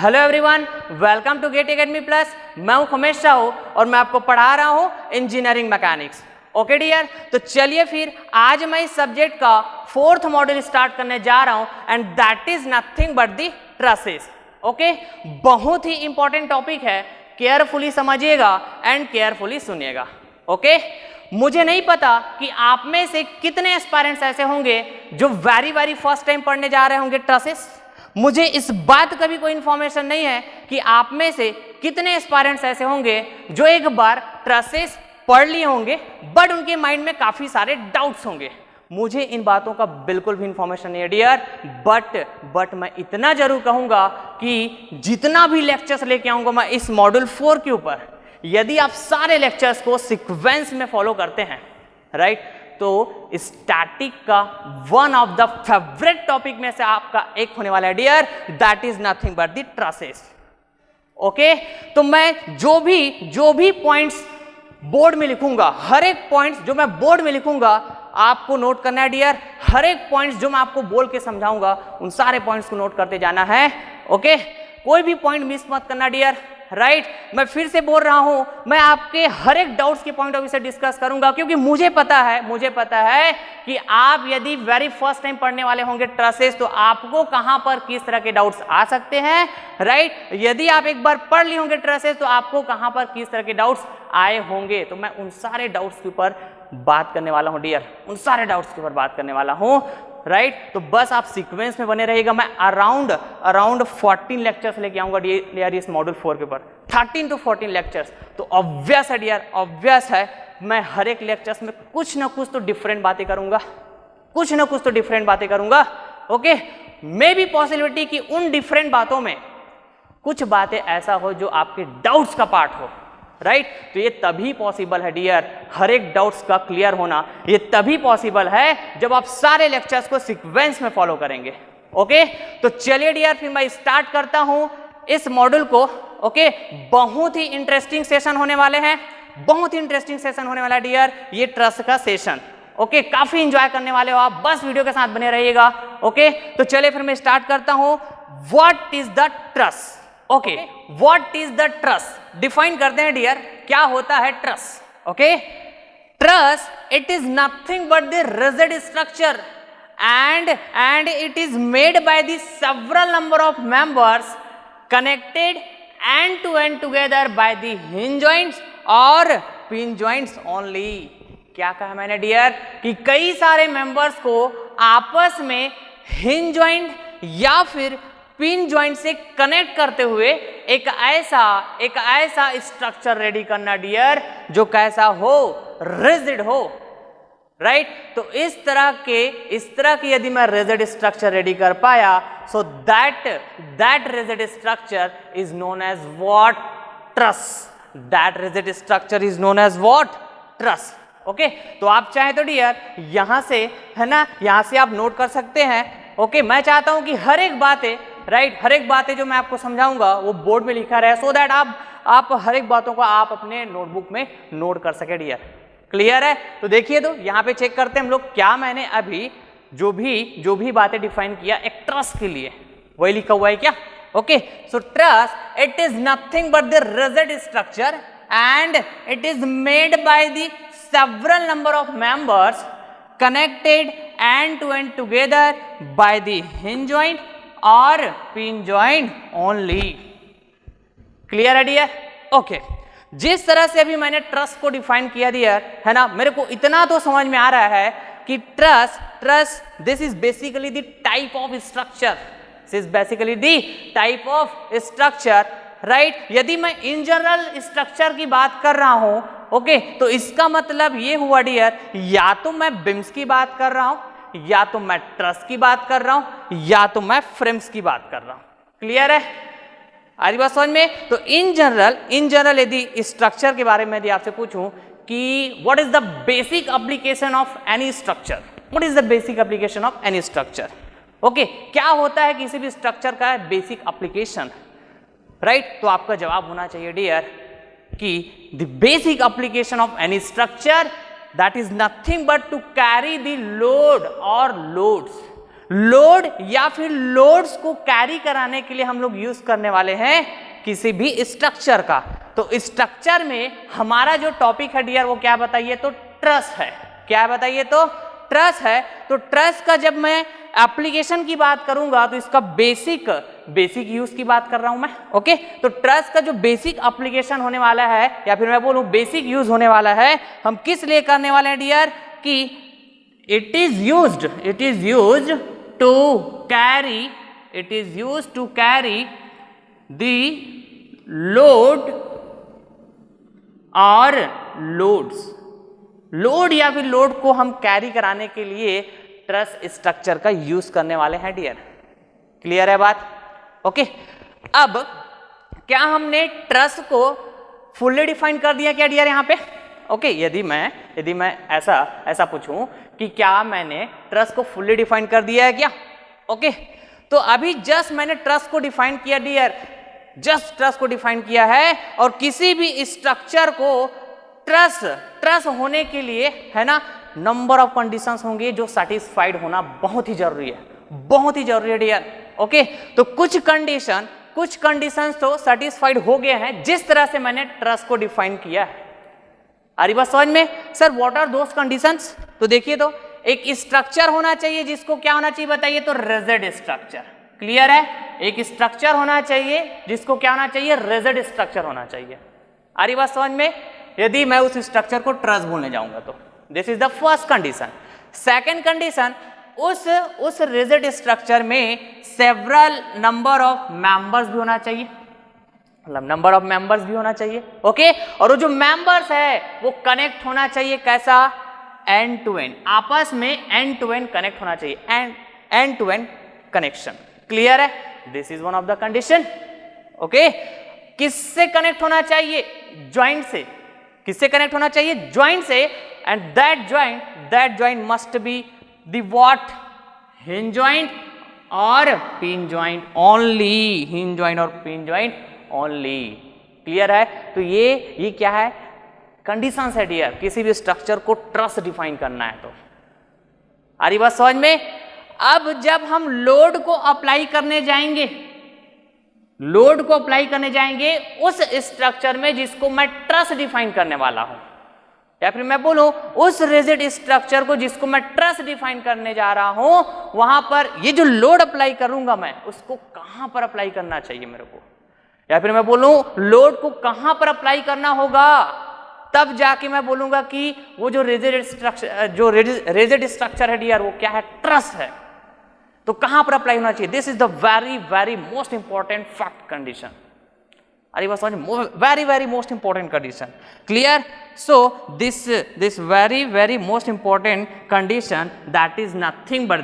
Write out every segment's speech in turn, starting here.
Hello everyone, welcome to GATE Academy Plus. मैं हूं खमेश साहू और मैं आपको पढ़ा रहा हूं इंजीनियरिंग मैकेनिक्स। ओके डियर, तो चलिए फिर आज मैं इस सब्जेक्ट का 4th मॉड्यूल स्टार्ट करने जा रहा हूं and that is nothing but the trusses. Okay, बहुत ही इंपॉर्टेंट टॉपिक है, केयरफुली समझिएगा एंड केयरफुली सुनिएगा। ओके, मुझे नहीं पता कि आप में से कितने एस्पायरेंट्स ऐसे होंगे जो वेरी फर्स्ट टाइम पढ़ने जा रहे होंगे ट्रसेस। मुझे इस बात का भी कोई इंफॉर्मेशन नहीं है कि आप में से कितने एस्पायरेंट्स ऐसे होंगे जो एक बार ट्रसेस पढ़ लिए होंगे बट उनके माइंड में काफी सारे डाउट्स होंगे। मुझे इन बातों का बिल्कुल भी इंफॉर्मेशन नहीं है डियर, बट मैं इतना जरूर कहूंगा कि जितना भी लेक्चर्स लेके आऊंगा मैं इस मॉड्यूल 4 के ऊपर, यदि आप सारे लेक्चर्स को सीक्वेंस में फॉलो करते हैं राइट, तो स्टैटिक का one of the favourite topic में से आपका एक होने वाला है dear, that is nothing but the trusses. Okay, तो मैं जो भी पॉइंट्स बोर्ड में लिखूंगा, हर एक पॉइंट्स जो मैं बोर्ड में लिखूंगा आपको नोट करना है डियर। हर एक पॉइंट्स जो मैं आपको बोल के समझाऊंगा उन सारे पॉइंट्स को नोट करते जाना है। ओके, कोई भी पॉइंट मिस मत करना डियर राइट। मैं फिर से बोल रहा हूं, मैं आपके हर एक डाउट्स के पॉइंट ऑफ व्यू से डिस्कस करूंगा, क्योंकि मुझे पता है कि आप यदि वेरी फर्स्ट टाइम पढ़ने वाले होंगे ट्रसेस तो आपको कहां पर किस तरह के डाउट्स आ सकते हैं राइट। यदि आप एक बार पढ़ लिए होंगे ट्रसेस तो आपको कहां पर किस तरह के डाउट्स आए होंगे। तो मैं उन सारे डाउट्स के ऊपर बात करने वाला हूं डियर, उन सारे डाउट्स के ऊपर बात करने वाला हूं राइट। तो बस आप सीक्वेंस में बने रहिएगा। मैं अराउंड 14 लेक्चर्स लेके आऊंगा डियर इस मॉड्यूल 4 के ऊपर, 13 to 14 लेक्चर्स। तो ऑब्वियस है डियर, ऑब्वियस है मैं हर एक लेक्चर्स में कुछ ना कुछ तो डिफरेंट बातें करूंगा, ओके। मे बी पॉसिबिलिटी कि उन डिफरेंट बातों में कुछ बातें ऐसा हो जो आपके डाउट्स का पार्ट हो राइट। तो ये तभी पॉसिबल है डियर, हर एक डाउट्स का क्लियर होना ये तभी पॉसिबल है जब आप सारे लेक्चर्स को सीक्वेंस में फॉलो करेंगे। ओके, तो चलिए डियर फिर मैं स्टार्ट करता हूं इस मॉड्यूल को। ओके, बहुत ही इंटरेस्टिंग सेशन होने वाले हैं, बहुत ही इंटरेस्टिंग सेशन होने वाला है डियर ये ट्रस का सेशन। ओके, काफी इंजॉय करने वाले हो आप, बस वीडियो के साथ बने रहिएगा। ओके, तो चलिए फिर मैं स्टार्ट करता हूं। What is the truss? Okay, what is the truss? Define करते हैं डियर, क्या होता है truss. Okay, truss it is nothing but the rigid structure and it is made by the several number of members connected end to end together by the hinge joints or pin joints only। क्या कहा मैंने dear कि कई सारे members को आपस में hinge joint या फिर पिन जॉइंट से कनेक्ट करते हुए एक ऐसा स्ट्रक्चर रेडी करना डियर जो कैसा हो, रिजिड हो राइट। तो इस तरह की यदि मैं रिजिड स्ट्रक्चर रेडी कर पाया so that rigid structure is known as what? Truss. That rigid structure is known as what? Truss. Okay, तो आप चाहे तो डियर यहां से है ना, यहां से आप नोट कर सकते हैं। ओके, मैं चाहता हूं कि हर एक बातें जो मैं आपको समझाऊंगा वो बोर्ड में लिखा रहे सो दैट आप हर एक बातों को आप अपने नोटबुक में नोट कर सके डियर। क्लियर है? तो देखिए, तो यहाँ पे चेक करते हैं हम लोग क्या मैंने अभी जो भी बातें डिफाइन किया एक ट्रस के लिए वही लिखा हुआ है क्या? Okay, so truss it is nothing but the rigid structure and it is made by the several number of members connected end to end together by the hinge joint और पिन जॉइंट ओनली। क्लियर है dear? Okay, जिस तरह से अभी मैंने truss को define किया दिया है ना, मेरे को इतना तो समझ में आ रहा है कि truss this is basically the type of structure, this is basically the type of structure right. यदि मैं इन जनरल स्ट्रक्चर की बात कर रहा हूं ओके, तो इसका मतलब ये हुआ डियर या तो मैं बिम्स की बात कर रहा हूं, या तो मैं ट्रस की बात कर रहा हूं, या तो मैं फ्रेम्स की बात कर रहा हूं। क्लियर है? आ रही बात समझ में? तो इन जनरल यदि स्ट्रक्चर के बारे में यदि आपसे पूछूं कि what is the basic application of any structure, what is the basic application of any structure? Okay, क्या होता है किसी भी स्ट्रक्चर का बेसिक एप्लीकेशन राइट। तो आपका जवाब होना चाहिए डियर कि the basic application of any structure that is nothing but to carry the load और लोड्स लोड या फिर लोड्स को कैरी कराने के लिए हम लोग यूज करने वाले हैं किसी भी स्ट्रक्चर का। तो स्ट्रक्चर में हमारा जो टॉपिक है डियर वो क्या बताइए, तो ट्रस है। क्या बताइए, तो ट्रस है। तो ट्रस का जब मैं एप्लीकेशन की बात करूंगा तो इसका बेसिक यूज की बात कर रहा हूं मैं। ओके, तो ट्रस का जो बेसिक एप्लीकेशन होने वाला है या फिर मैं बोलूं बेसिक यूज होने वाला है, हम किस लिए करने वाले हैं डियर, कि it is used to carry the load और लोड्स। लोड या फिर लोड को हम कैरी कराने के लिए ट्रस स्ट्रक्चर का यूज करने वाले हैं डियर। क्लियर है बात? ओके, अब क्या हमने ट्रस को फुल्ली डिफाइन कर दिया क्या डियर यहाँ पे? ओके, यदि मैं ऐसा पूछूं कि क्या मैंने ट्रस को फुल्ली डिफाइन कर दिया है क्या? ओके, तो अभी जस्ट मैंने ट्रस को डिफाइन किया डियर, जस्ट ट्रस को डिफाइन किया है। और किसी भी स्ट्रक्चर को ट्रस होने के लिए है ना नंबर ऑफ कंडीशंस होंगे जो सेटिस्फाइड होना बहुत ही जरूरी है डियर। ओके, तो कुछ कंडीशंस तो सेटिस्फाइड हो गए हैं जिस तरह से मैंने ट्रस को डिफाइन किया है। आ रही बात समझ में? Sir what are those conditions? तो देखिए, तो एक स्ट्रक्चर होना चाहिए जिसको क्या होना चाहिए बताइए, तो रिजिड स्ट्रक्चर। क्लियर है? एक स्ट्रक्चर होना चाहिए जिसको क्या होना चाहिए, रिजिड स्ट्रक्चर होना चाहिए। आ रही बात समझ में? यदि मैं उस स्ट्रक्चर को ट्रस बोलने जाऊंगा तो this is the first condition. Second condition, उस रिजिड स्ट्रक्चर में सेवरल नंबर ऑफ मेंबर्स भी होना चाहिए, मतलब नंबर ऑफ मेंबर्स भी होना चाहिए। ओके, और वो जो मेंबर्स है वो कनेक्ट होना चाहिए कैसा, एंड टू एंड, आपस में एंड टू एंड कनेक्ट होना चाहिए, end to end connection. Clear है? This is one of the condition. Okay, किससे कनेक्ट होना चाहिए, ज्वाइंट से। किससे कनेक्ट होना चाहिए, ज्वाइंट से। And that joint must be the what, hinge joint और pin joint only, hinge joint और पिन ज्वाइंट ओनली। क्लियर है? तो ये क्या है, कंडीशंस है डियर, किसी भी स्ट्रक्चर को ट्रस डिफाइन करना है तो। आ रही बात समझ में? अब जब हम लोड को अप्लाई करने जाएंगे उस स्ट्रक्चर में जिसको मैं ट्रस डिफाइन करने वाला हूं, या फिर मैं बोलूं उस रिजिड स्ट्रक्चर को जिसको मैं ट्रस डिफाइन करने जा रहा हूं, वहां पर ये जो लोड अप्लाई करूंगा मैं उसको कहां पर अप्लाई करना चाहिए मेरे को, या फिर मैं बोलूं लोड को कहां पर अप्लाई करना होगा, तब जाके मैं बोलूंगा कि वो जो रिजिड स्ट्रक्चर है डियर वो क्या है, ट्रस है। तो कहां पर अप्लाई होना चाहिए, this is the very most important fact condition. अरे बस very most important condition. Clear? So this very most important condition that is nothing but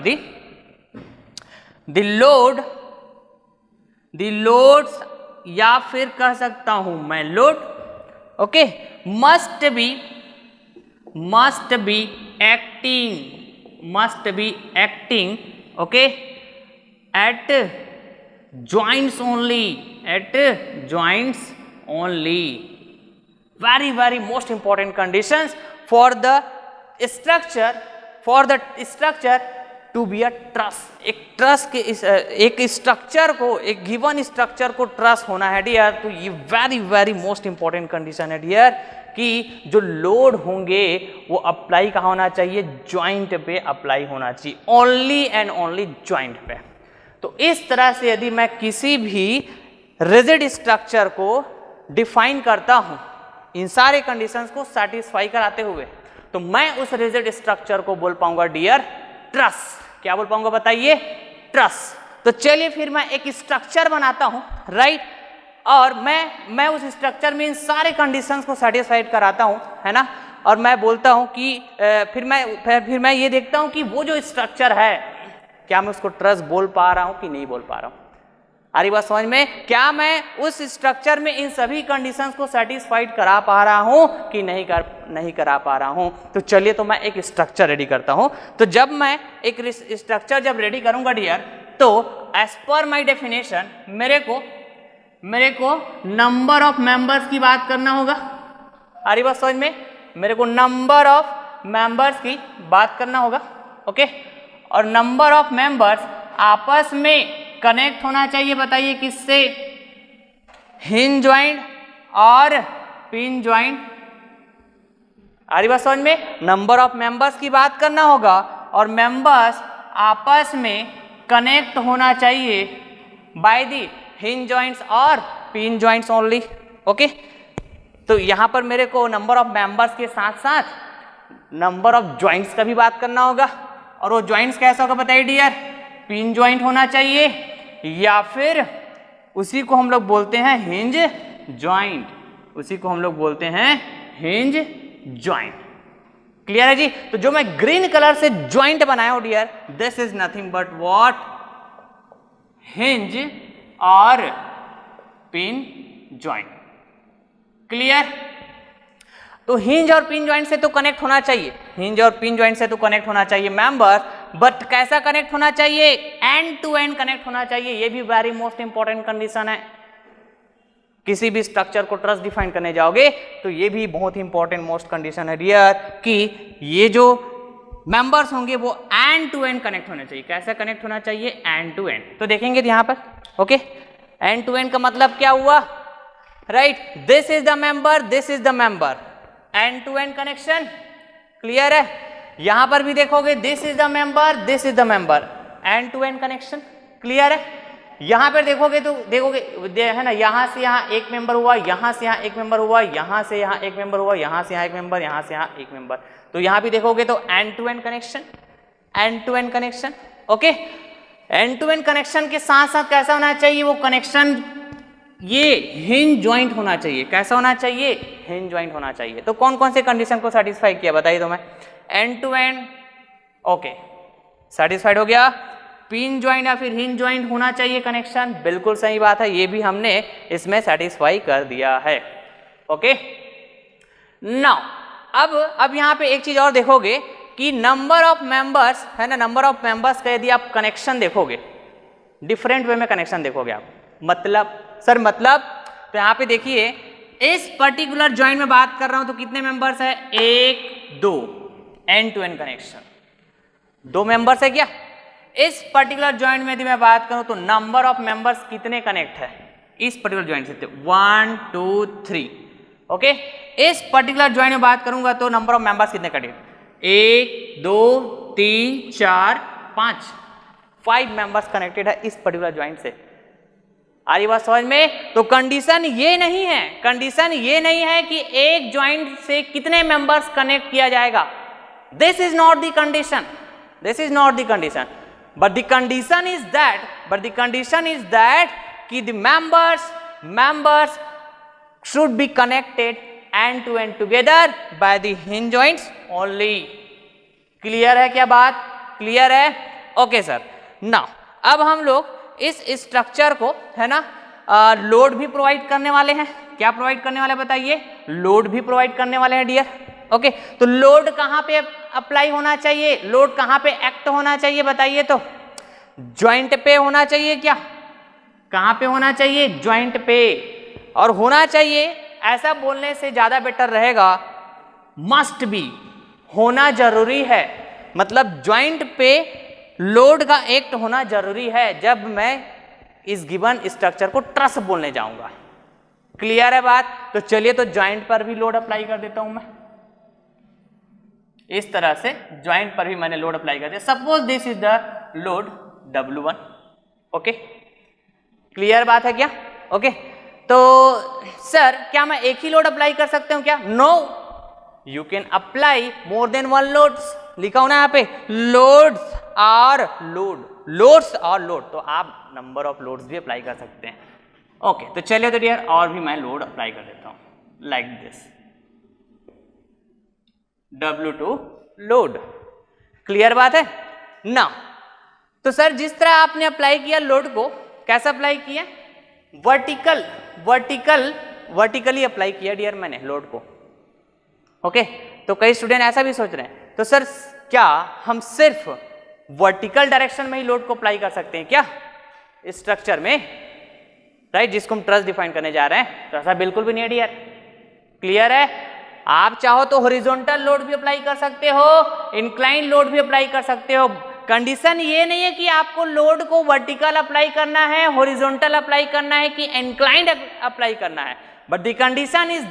the loads, या फिर कह सकता हूं मैं load, okay, must be acting okay at joints only, very most important conditions for the structure to be a truss। एक truss के एक structure को, एक गिवन स्ट्रक्चर को ट्रस होना है डियर, तो ये वेरी मोस्ट इंपॉर्टेंट कंडीशन है डियर कि जो लोड होंगे वो अप्लाई कहाँ होना चाहिए, ज्वाइंट पे अप्लाई होना चाहिए, ओनली एंड ओनली ज्वाइंट पे। तो इस तरह से यदि मैं किसी भी रिजिड स्ट्रक्चर को डिफाइन करता हूं इन सारे कंडीशंस को सेटिस्फाई कराते हुए, तो मैं उस रिजिड स्ट्रक्चर को बोल पाऊंगा डियर ट्रस। क्या बोल पाऊंगा बताइए, ट्रस। तो चलिए फिर मैं एक स्ट्रक्चर बनाता हूं, राइट, और मैं उस स्ट्रक्चर में इन सारे कंडीशंस को सेटिस्फाइड कराता हूं, है ना, और मैं बोलता हूं कि फिर मैं ये देखता हूं कि वो जो स्ट्रक्चर है क्या मैं उसको ट्रस बोल पा रहा हूं कि नहीं बोल पा रहा हूं। आ रही बात समझ में? क्या मैं उस स्ट्रक्चर में इन सभी कंडीशंस को सेटिस्फाइड करा पा रहा हूं कि नहीं करा पा रहा हूं। तो चलिए, तो मैं एक स्ट्रक्चर रेडी करता हूं। तो जब मैं एक स्ट्रक्चर जब रेडी करूंगा डियर, तो एज पर माई डेफिनेशन मेरे को नंबर ऑफ मेंबर्स की बात करना होगा। आ रही बात समझ में? मेरे को नंबर ऑफ मेंबर्स की बात करना होगा, ओके। और नंबर ऑफ मेंबर्स आपस में कनेक्ट होना चाहिए, बताइए किससे? हिंज जॉइंट और पिन जॉइंट। आ रही बात समझ में? नंबर ऑफ मेंबर्स की बात करना होगा और मेंबर्स आपस में कनेक्ट होना चाहिए बाय दी हिंज जॉइंट्स और पिन जॉइंट्स ओनली। ओके, तो यहां पर मेरे को नंबर ऑफ मेंबर्स के साथ साथ नंबर ऑफ जॉइंट्स का भी बात करना होगा, और वो जॉइंट्स कैसा होगा बताइए डियर? पिन जॉइंट होना चाहिए या फिर उसी को हम लोग बोलते हैं हिंज जॉइंट, उसी को हम लोग बोलते हैं हिंज जॉइंट। क्लियर है जी? तो जो मैं ग्रीन कलर से जॉइंट बनाया हूं dear, this is nothing but what? Hinge और पिन जॉइंट। क्लियर? तो हिंज और पिन जॉइंट से तो कनेक्ट होना चाहिए, हिंज और पिन जॉइंट से तो कनेक्ट होना चाहिए मेंबर, बट कैसा कनेक्ट होना चाहिए? एंड टू एंड कनेक्ट होना चाहिए। ये भी वेरी मोस्ट इंपॉर्टेंट कंडीशन है। किसी भी स्ट्रक्चर को ट्रस्ट डिफाइन करने जाओगे तो ये भी बहुत ही इंपॉर्टेंट मोस्ट कंडीशन है डियर, कि ये जो मेंबर्स होंगे वो एंड टू एंड कनेक्ट होने चाहिए। कैसा कनेक्ट होना चाहिए? End to end. तो देखेंगे यहां पर, ओके, एंड टू एंड का मतलब क्या हुआ? Right, this is the member, this is the member, end to end connection. Clear है? यहां पर भी देखोगे this is the member, this is the member, end to end connection. Clear है? यहां पर देखोगे तो देखोगे है ना, यहां से यहां एक मेंबर हुआ, यहां से यहां एक मेंबर हुआ, यहां से यहां एक मेंबर हुआ, यहां से यहां एक मेंबर, यहां से यहां एक मेंबर। तो यहां भी देखोगे तो end to end connection, end to end connection. Okay, end to end connection के साथ साथ कैसा होना चाहिए वो कनेक्शन? ये हिंज जॉइंट होना चाहिए। कैसा होना चाहिए? हिंज जॉइंट होना चाहिए। तो कौन कौन से कंडीशन को सेटिस्फाई किया बताइए तो मैं? End to end, okay, satisfied हो गया। पिन जॉइंट या फिर हिंज जॉइंट होना चाहिए कनेक्शन, बिल्कुल सही बात है, ये भी हमने इसमें सेटिस्फाई कर दिया है। ओके, नाउ अब यहाँ पे एक चीज और देखोगे कि नंबर ऑफ मेंबर्स है ना, नंबर ऑफ मेंबर्स का यदि आप कनेक्शन देखोगे, डिफरेंट वे में कनेक्शन देखोगे आप, मतलब सर मतलब, तो यहाँ पे देखिए इस पर्टिकुलर जॉइंट में बात कर रहा हूं तो कितने मेंबर्स है? 1 2, end to end connection, 2 members है क्या? इस पर्टिकुलर जॉइंट में यदि मैं बात करूं तो नंबर ऑफ मेंबर्स कितने कनेक्ट है इस पर्टिकुलर जॉइंट से? 1 2 3। ओके, इस पर्टिकुलर जॉइंट में बात करूंगा तो नंबर ऑफ मेंबर्स कितने कनेक्ट? 1 2 3 4 5, 5 मेंबर्स कनेक्टेड है इस पर्टिकुलर जॉइंट से। आ रही बात समझ में? तो कंडीशन ये नहीं है, कंडीशन ये नहीं है कि एक जॉइंट से कितने मेंबर्स कनेक्ट किया जाएगा। This is not the condition, this is not the condition, but the condition is that कि the members should be connected end to end together by the hinge joints only। Clear है क्या बात? Clear है? Okay sir, now अब हम लोग इस structure को है ना लोड भी प्रोवाइड करने वाले हैं। क्या प्रोवाइड करने वाले बताइए? लोड भी प्रोवाइड करने वाले हैं डियर। ओके, तो लोड कहां पे अप्लाई होना चाहिए? लोड कहां पे एक्ट होना चाहिए बताइए तो? जॉइंट पे होना चाहिए क्या? कहां पे होना चाहिए? जॉइंट पे। और होना चाहिए, ऐसा बोलने से ज्यादा बेटर रहेगा, मस्ट बी, होना जरूरी है। मतलब जॉइंट पे लोड का एक्ट होना जरूरी है जब मैं इस गिवन स्ट्रक्चर को ट्रस बोलने जाऊंगा। क्लियर है बात? तो चलिए तो जॉइंट पर भी लोड अप्लाई कर देता हूं मैं, इस तरह से जॉइंट पर भी मैंने लोड अप्लाई कर दिया। Suppose this is the load W1। Okay, clear बात है क्या? ओके, तो सर क्या मैं एक ही लोड अप्लाई कर सकते हूं क्या? No, you can apply more than 1 loads. लिखा हो ना यहाँ पे, लोड्स आर लोड, लोड्स और लोड, तो आप नंबर ऑफ लोड्स भी अप्लाई कर सकते हैं। ओके, तो चलिए तो डियर और भी मैं लोड अप्लाई कर देता हूं like this, W2 load. Clear बात है ना? तो सर जिस तरह आपने अप्लाई किया लोड को, कैसा अप्लाई किया? वर्टिकली अप्लाई किया डियर मैंने लोड को। ओके, तो कई स्टूडेंट ऐसा भी सोच रहे हैं, तो सर क्या हम सिर्फ वर्टिकल डायरेक्शन में ही लोड को अप्लाई कर सकते हैं क्या स्ट्रक्चर में? राइट, जिसको हम ट्रस डिफाइन करने जा रहे हैं, तो ऐसा बिल्कुल भी नहीं है डियर। क्लियर है? आप चाहो तो हॉरिजॉन्टल लोड भी अप्लाई कर सकते हो, इंक्लाइन लोड भी अप्लाई कर सकते हो, कंडीशन ये नहीं है कि आपको लोड को वर्टिकल अप्लाई करना है, हॉरिजॉन्टल अप्लाई करना है कि इंक्लाइंड अप्लाई करना है, but the condition is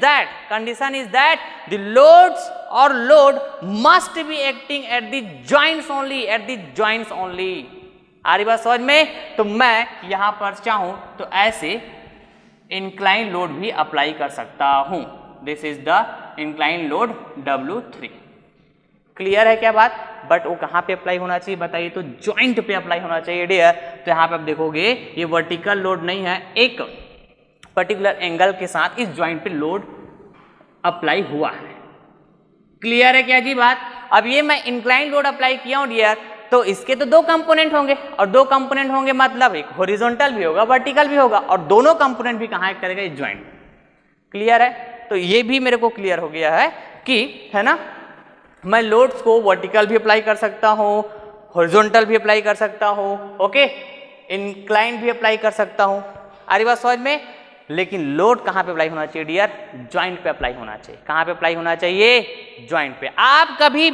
that the loads और load must be acting at the joints only, आ रही बात समझ में। तो मैं यहां पर चाहूं तो ऐसे इंक्लाइन लोड भी अप्लाई कर सकता हूं, this is the incline load W3। Clear है क्या बात? बट वो कहाँ पे अप्लाई होना चाहिए बताइए, तो जॉइंट पे अप्लाई होना चाहिए डियर। तो यहाँ पे आप देखोगे ये वर्टिकल लोड नहीं है, एक पर्टिकुलर एंगल के साथ इस जॉइंट पे लोड अप्लाई हुआ है। क्लियर है क्या जी बात? अब ये मैं इंक्लाइन लोड अप्लाई किया हूँ डियर, तो इसके तो दो कंपोनेंट होंगे, और दो कंपोनेंट होंगे मतलब एक हॉरिजॉन्टल भी होगा, वर्टिकल भी होगा, और दोनों कंपोनेंट भी कहाँ करेगा, इस जॉइंट। क्लियर है? तो ये भी मेरे को क्लियर हो गया है कि है ना, मैं लोड्स को वर्टिकल भी अप्लाई कर सकता हूँ, हॉरिजॉन्टल भी अप्लाई कर सकता हूँ, ओके, इंक्लाइन भी अप्लाई कर सकता हूँ। आ रही बात समझ में? लेकिन लोड कहाँ पे अप्लाई होना चाहिए डियर? जॉइंट पे अप्लाई होना चाहिए। कहाँ पे अप्लाई होना चाहिए? जॉइंट पे। आप कभी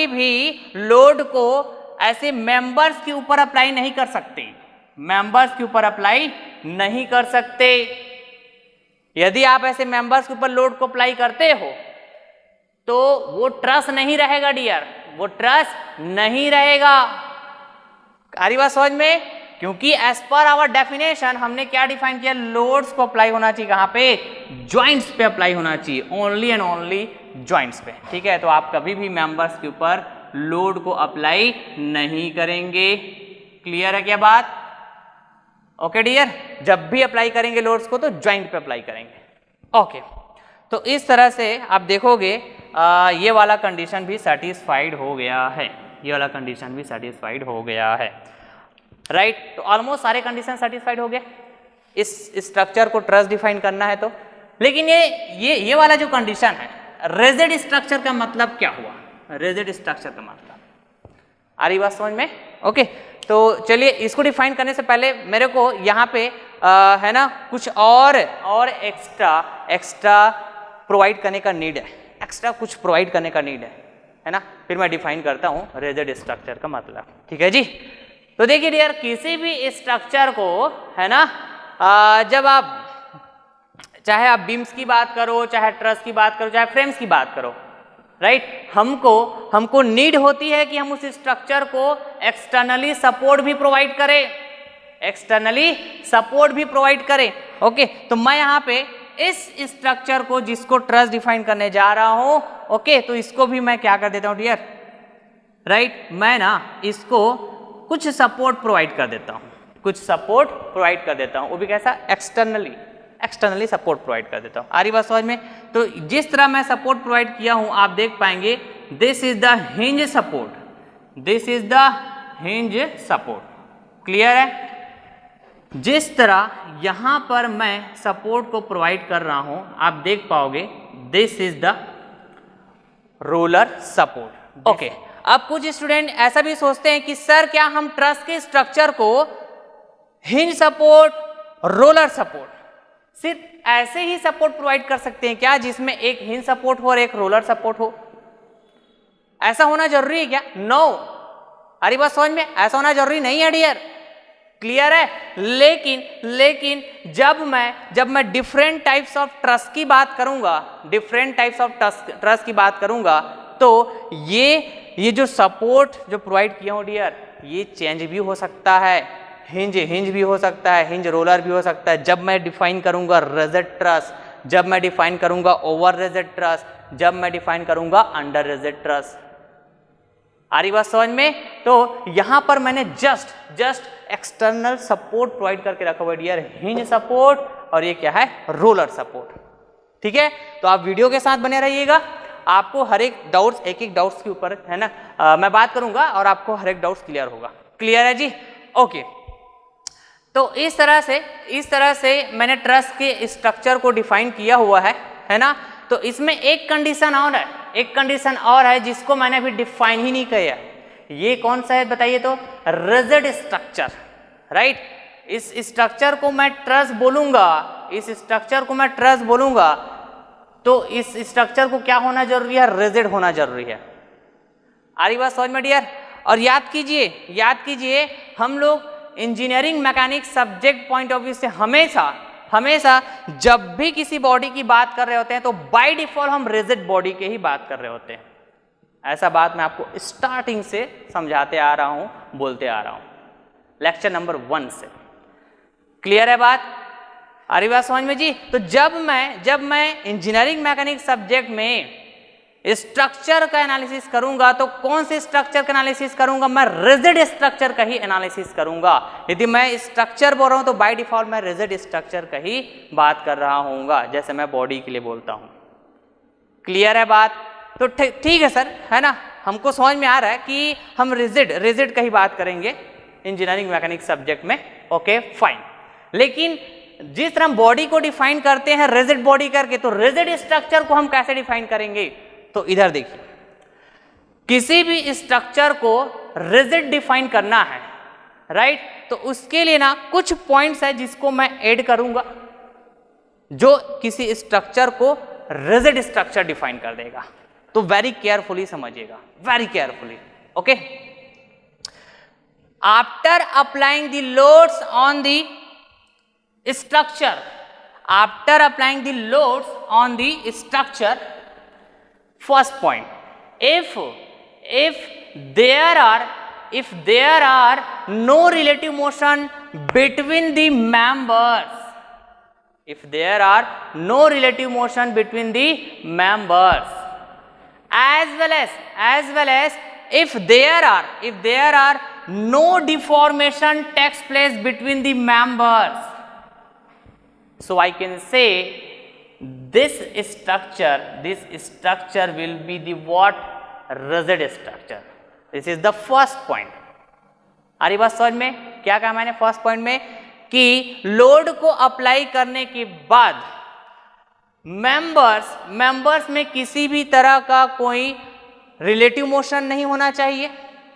भी लोड को ऐसे मेंबर्स के ऊपर अप्लाई नहीं कर सकते, मेंबर्स के ऊपर अप्लाई नहीं कर सकते। यदि आप ऐसे मेंबर्स के ऊपर लोड को अप्लाई करते हो तो वो ट्रस नहीं रहेगा डियर, वो ट्रस नहीं रहेगा। आ रही बात समझ में? क्योंकि एज पर आवर डेफिनेशन हमने क्या डिफाइन किया, लोड्स को अप्लाई होना चाहिए कहाँ पे? जॉइंट्स पे अप्लाई होना चाहिए, ओनली एंड ओनली जॉइंट्स पे। ठीक है, तो आप कभी भी मेंबर्स के ऊपर लोड को अप्लाई नहीं करेंगे। क्लियर है क्या बात? ओके डियर, जब भी अप्लाई करेंगे लोड्स को तो जॉइंट पे अप्लाई करेंगे। ओके, तो इस तरह से आप देखोगे ये वाला कंडीशन भी सेटिस्फाइड हो गया है, ये वाला कंडीशन भी सेटिस्फाइड हो गया है, राइट। तो ऑलमोस्ट सारे कंडीशन सेटिस्फाइड हो गए। इस स्ट्रक्चर को ट्रस डिफाइन करना है तो, लेकिन ये वाला जो कंडीशन है, रिजिड स्ट्रक्चर का मतलब क्या हुआ? रिजिड स्ट्रक्चर का मतलब आ रही बात समझ में? ओके, तो चलिए इसको डिफाइन करने से पहले मेरे को यहाँ पे है ना कुछ और एक्स्ट्रा प्रोवाइड करने का नीड है, एक्स्ट्रा कुछ प्रोवाइड करने का नीड है ना। फिर मैं डिफाइन करता हूँ रिजिड स्ट्रक्चर का मतलब। ठीक है जी। तो देखिए डियर, किसी भी स्ट्रक्चर को है ना, जब आप चाहे आप बीम्स की बात करो, चाहे ट्रस की बात करो, चाहे फ्रेम्स की बात करो, राइट, हमको नीड होती है कि हम उस स्ट्रक्चर को एक्सटर्नली सपोर्ट भी प्रोवाइड करें, ओके। तो मैं यहाँ पे इस स्ट्रक्चर को, जिसको ट्रस डिफाइन करने जा रहा हूं, ओके, तो इसको भी मैं क्या कर देता हूं डियर, राइट, मैं ना इसको कुछ सपोर्ट प्रोवाइड कर देता हूं, वो भी कैसा? एक्सटर्नली सपोर्ट प्रोवाइड कर देता हूं। आ रही बात समझ में? तो जिस तरह मैं सपोर्ट प्रोवाइड किया हूं, आप देख पाएंगे this is the hinge support, clear है? जिस तरह यहां पर मैं सपोर्ट को प्रोवाइड कर रहा हूं, आप देख पाओगे this is the roller support, okay. अब कुछ स्टूडेंट ऐसा भी सोचते हैं कि सर क्या हम ट्रस के स्ट्रक्चर को हिंज सपोर्ट, रोलर सपोर्ट, सिर्फ ऐसे ही सपोर्ट प्रोवाइड कर सकते हैं क्या, जिसमें एक हिंज सपोर्ट हो और एक रोलर सपोर्ट हो? ऐसा होना जरूरी है क्या? नो। अरे बात समझ में? ऐसा होना जरूरी नहीं है डियर, क्लियर है? लेकिन जब मैं डिफरेंट टाइप्स ऑफ ट्रस की बात करूंगा, तो ये जो सपोर्ट जो प्रोवाइड किया हूं डियर, ये चेंज भी हो सकता है, हिंज भी हो सकता है, हिंज रोलर भी हो सकता है। जब मैं डिफाइन करूंगा रिजिड ट्रस, जब मैं डिफाइन करूंगा ओवर रिजिड ट्रस, जब मैं डिफाइन करूंगा अंडर रिजिड ट्रस। आ रही बात समझ में? तो यहां पर मैंने जस्ट एक्सटर्नल सपोर्ट प्रोवाइड करके रखा हुआ डियर, हिंज सपोर्ट, और ये क्या है? Roller support. ठीक है, तो आप वीडियो के साथ बने रहिएगा, आपको हर एक डाउट्स के ऊपर है ना मैं बात करूंगा, और आपको हर एक डाउट्स क्लियर होगा। क्लियर है जी? ओके। तो इस तरह से मैंने ट्रस के स्ट्रक्चर को डिफाइन किया हुआ है ना। तो इसमें एक कंडीशन और है जिसको मैंने अभी डिफाइन ही नहीं किया। ये कौन सा है बताइए? तो रिजिड स्ट्रक्चर, राइट। इस स्ट्रक्चर को मैं ट्रस बोलूंगा, तो इस स्ट्रक्चर को क्या होना जरूरी है? रिजिड होना जरूरी है। आ रही बात समझ में डियर? और याद कीजिए हम लोग engineering mechanics subject point of view से हमेशा जब भी किसी बॉडी की बात कर रहे होते हैं तो बाय डिफॉल्ट हम रिजिड बॉडी के ही बात कर रहे होते हैं। ऐसा बात मैं आपको स्टार्टिंग से समझाते आ रहा हूं, बोलते आ रहा हूं लेक्चर नंबर 1 से। क्लियर है बात? आ रही बात समझ में जी? तो जब मैं इंजीनियरिंग मैकेनिक्स सब्जेक्ट में स्ट्रक्चर का एनालिसिस करूंगा तो कौन से स्ट्रक्चर का एनालिसिस करूंगा? मैं रिजिड स्ट्रक्चर का ही एनालिसिस करूंगा। यदि मैं स्ट्रक्चर बोल रहा हूं तो बाय डिफॉल्ट मैं रिजिड स्ट्रक्चर का ही बात कर रहा हूंगा, जैसे मैं बॉडी के लिए बोलता हूं। क्लियर है बात? तो ठीक है सर, है ना, हमको समझ में आ रहा है कि हम रिजिड का ही बात करेंगे इंजीनियरिंग मैकेनिक्स सब्जेक्ट में। Okay fine. लेकिन जिस तरह हम बॉडी को डिफाइन करते हैं रिजिड बॉडी करके, तो रिजिड स्ट्रक्चर को हम कैसे डिफाइन करेंगे? तो इधर देखिए, किसी भी स्ट्रक्चर को रिजिड डिफाइन करना है, राइट, तो उसके लिए ना कुछ पॉइंट्स है जिसको मैं ऐड करूंगा जो किसी स्ट्रक्चर को रिजिड स्ट्रक्चर डिफाइन कर देगा। तो वेरी केयरफुली समझिएगा, very carefully. Okay, after applying the loads on the structure, after applying the loads on the structure, first point, if there are no relative motion between the members, if there are no relative motion between the members, as well as if there are no deformation takes place between the members, so I can say this structure will be the what? Rigid structure. This is the first point. आ रही बात समझ में? क्या कहा मैंने first point में? कि load को अप्लाई करने के बाद मेंबर्स में किसी भी तरह का कोई रिलेटिव मोशन नहीं होना चाहिए,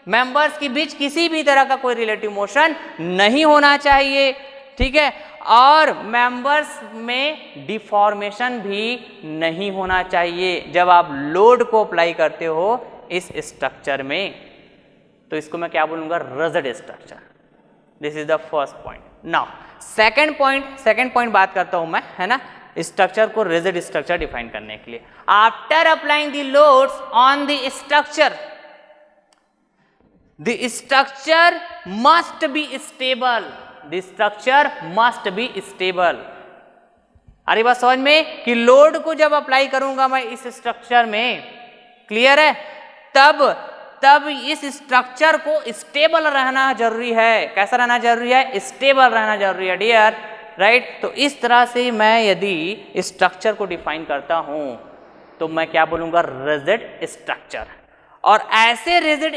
मेंबर्स के बीच किसी भी तरह का कोई रिलेटिव मोशन नहीं होना चाहिए, ठीक है, और मेंबर्स में डिफॉर्मेशन भी नहीं होना चाहिए जब आप लोड को अप्लाई करते हो इस स्ट्रक्चर में। तो इसको मैं क्या बोलूंगा? Rigid structure. This is the first point. Now second point बात करता हूं मैं, है ना, स्ट्रक्चर को रिजिड स्ट्रक्चर डिफाइन करने के लिए। After applying the loads on the structure, the structure must be stable. The structure must be stable। अरे बात समझ में कि लोड को जब अप्लाई करूंगा मैं इस स्ट्रक्चर में, क्लियर है, तब इस स्ट्रक्चर को स्टेबल रहना जरूरी है। कैसा रहना जरूरी है? स्टेबल रहना जरूरी है डियर, राइट। तो इस तरह से मैं यदि स्ट्रक्चर को डिफाइन करता हूं तो मैं क्या बोलूंगा? Rigid structure. और ऐसे रिजिड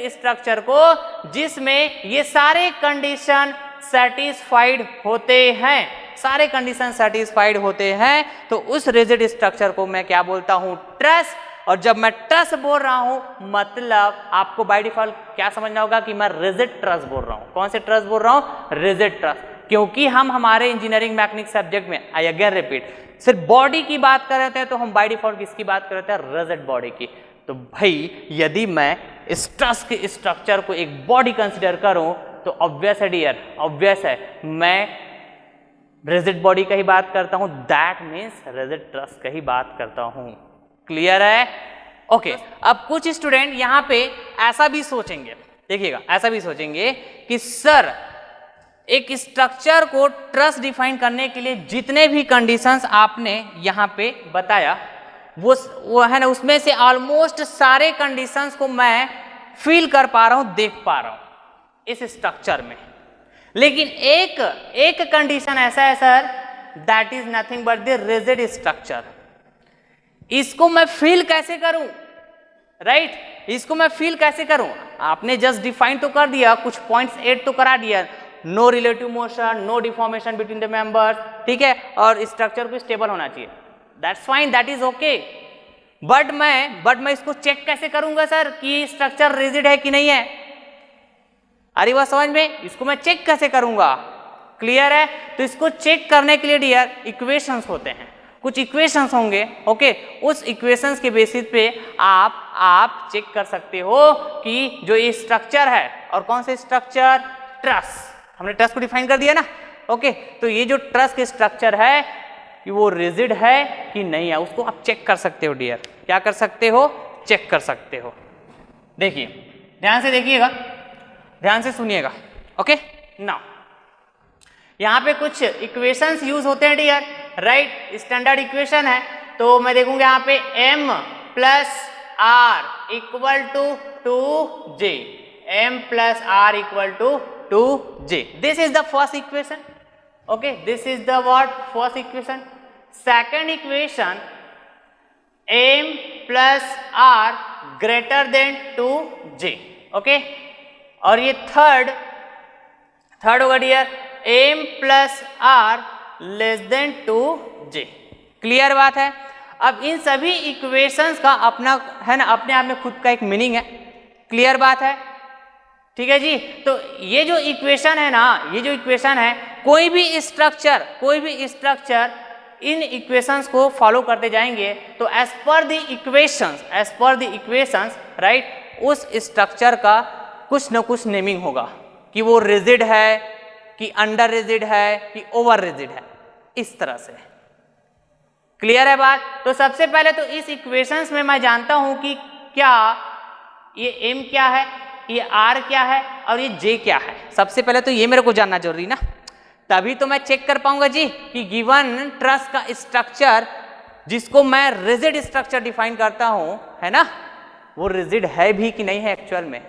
स्ट्रक्चर को जिसमें ये सारे कंडीशन सेटिस्फाइड होते हैं, तो उस रिजिड स्ट्रक्चर को मैं क्या बोलता हूं? ट्रस। और जब मैं ट्रस बोल रहा हूं मतलब आपको बाय डिफॉल्ट क्या समझना होगा कि मैं रिजिड ट्रस बोल रहा हूं। कौन से ट्रस बोल रहा हूं? Rigid truss. क्योंकि हम हमारे इंजीनियरिंग मैकेनिक्स सब्जेक्ट में, आई अगेन रिपीट, सिर्फ बॉडी की बात कर रहे थे तो हम बाय डिफॉल्ट किसकी बात कर रहे थे? रिजिड बॉडी की। तो भाई यदि मैं इस ट्रस के स्ट्रक्चर को एक बॉडी कंसीडर करूं तो ऑब्वियस है डियर, ऑब्वियस है मैं रिजिड बॉडी का ही बात करता हूं, दैट मीन्स रिजिड ट्रस का ही बात करता हूं। क्लियर है? ओके, अब कुछ स्टूडेंट यहां पे ऐसा भी सोचेंगे, देखिएगा, ऐसा भी सोचेंगे कि सर एक स्ट्रक्चर को ट्रस डिफाइन करने के लिए जितने भी कंडीशंस आपने यहाँ पे बताया वो है ना, उसमें से ऑलमोस्ट सारे कंडीशंस को मैं फील कर पा रहा हूँ, देख पा रहा हूँ इस स्ट्रक्चर में। लेकिन एक कंडीशन ऐसा है sir, that is nothing but the rigid structure. इसको मैं फील कैसे करूं? राइट, इसको मैं फील कैसे करूं? आपने जस्ट डिफाइन तो कर दिया, कुछ पॉइंट्स ऐड तो करा दिया, no relative motion, no deformation between the members, ठीक है, और स्ट्रक्चर को स्टेबल होना चाहिए, that's fine, that is okay. But मैं इसको चेक कैसे करूंगा सर कि स्ट्रक्चर रिजिड है कि नहीं है? अरे बात समझ में? इसको मैं चेक कैसे करूंगा? क्लियर है? तो इसको चेक करने के लिए डियर इक्वेशंस होते हैं, कुछ इक्वेशंस होंगे, ओके, उस इक्वेशंस के बेसिस पे आप चेक कर सकते हो कि जो ये स्ट्रक्चर है, और कौन से स्ट्रक्चर, ट्रस, हमने ट्रस को डिफाइन कर दिया ना, ओके, तो ये जो ट्रस के स्ट्रक्चर है कि वो रिजिड है कि नहीं है, उसको आप चेक कर सकते हो डियर। क्या कर सकते हो, चेक कर सकते हो। देखिए ध्यान से देखिएगा, ध्यान से सुनिएगा, ओके। नाउ यहाँ पे कुछ इक्वेशंस यूज होते हैं डियर, राइट, स्टैंडर्ड इक्वेशन है, तो मैं देखूंगा यहाँ पे m plus R equal to 2j, m plus R equal to 2j, this is the first equation, okay, this is the what, first equation. Second equation m plus R greater than 2j, okay, और ये third होगा dear m plus R less than 2j। Clear बात है। अब इन सभी equations का अपना है ना, अपने आप में खुद का एक मीनिंग है। क्लियर बात है, ठीक है जी। तो ये जो इक्वेशन है ना, ये जो इक्वेशन है, कोई भी स्ट्रक्चर इन इक्वेशंस को फॉलो करते जाएंगे तो as per the equations right, उस स्ट्रक्चर का कुछ न कुछ नेमिंग होगा कि वो रिजिड है, कि अंडर रिजिड है, कि ओवर रिजिड है, इस तरह से। क्लियर है बात। तो सबसे पहले तो इस इक्वेशंस में मैं जानता हूं कि क्या ये m क्या है, ये r क्या है और ये j क्या है। सबसे पहले तो ये मेरे को जानना जरूरी ना, तभी तो मैं चेक कर पाऊंगा जी कि गिवन ट्रस का स्ट्रक्चर जिसको मैं रिजिड स्ट्रक्चर डिफाइन करता हूं, है ना, वो रिजिड है भी कि नहीं है एक्चुअल में,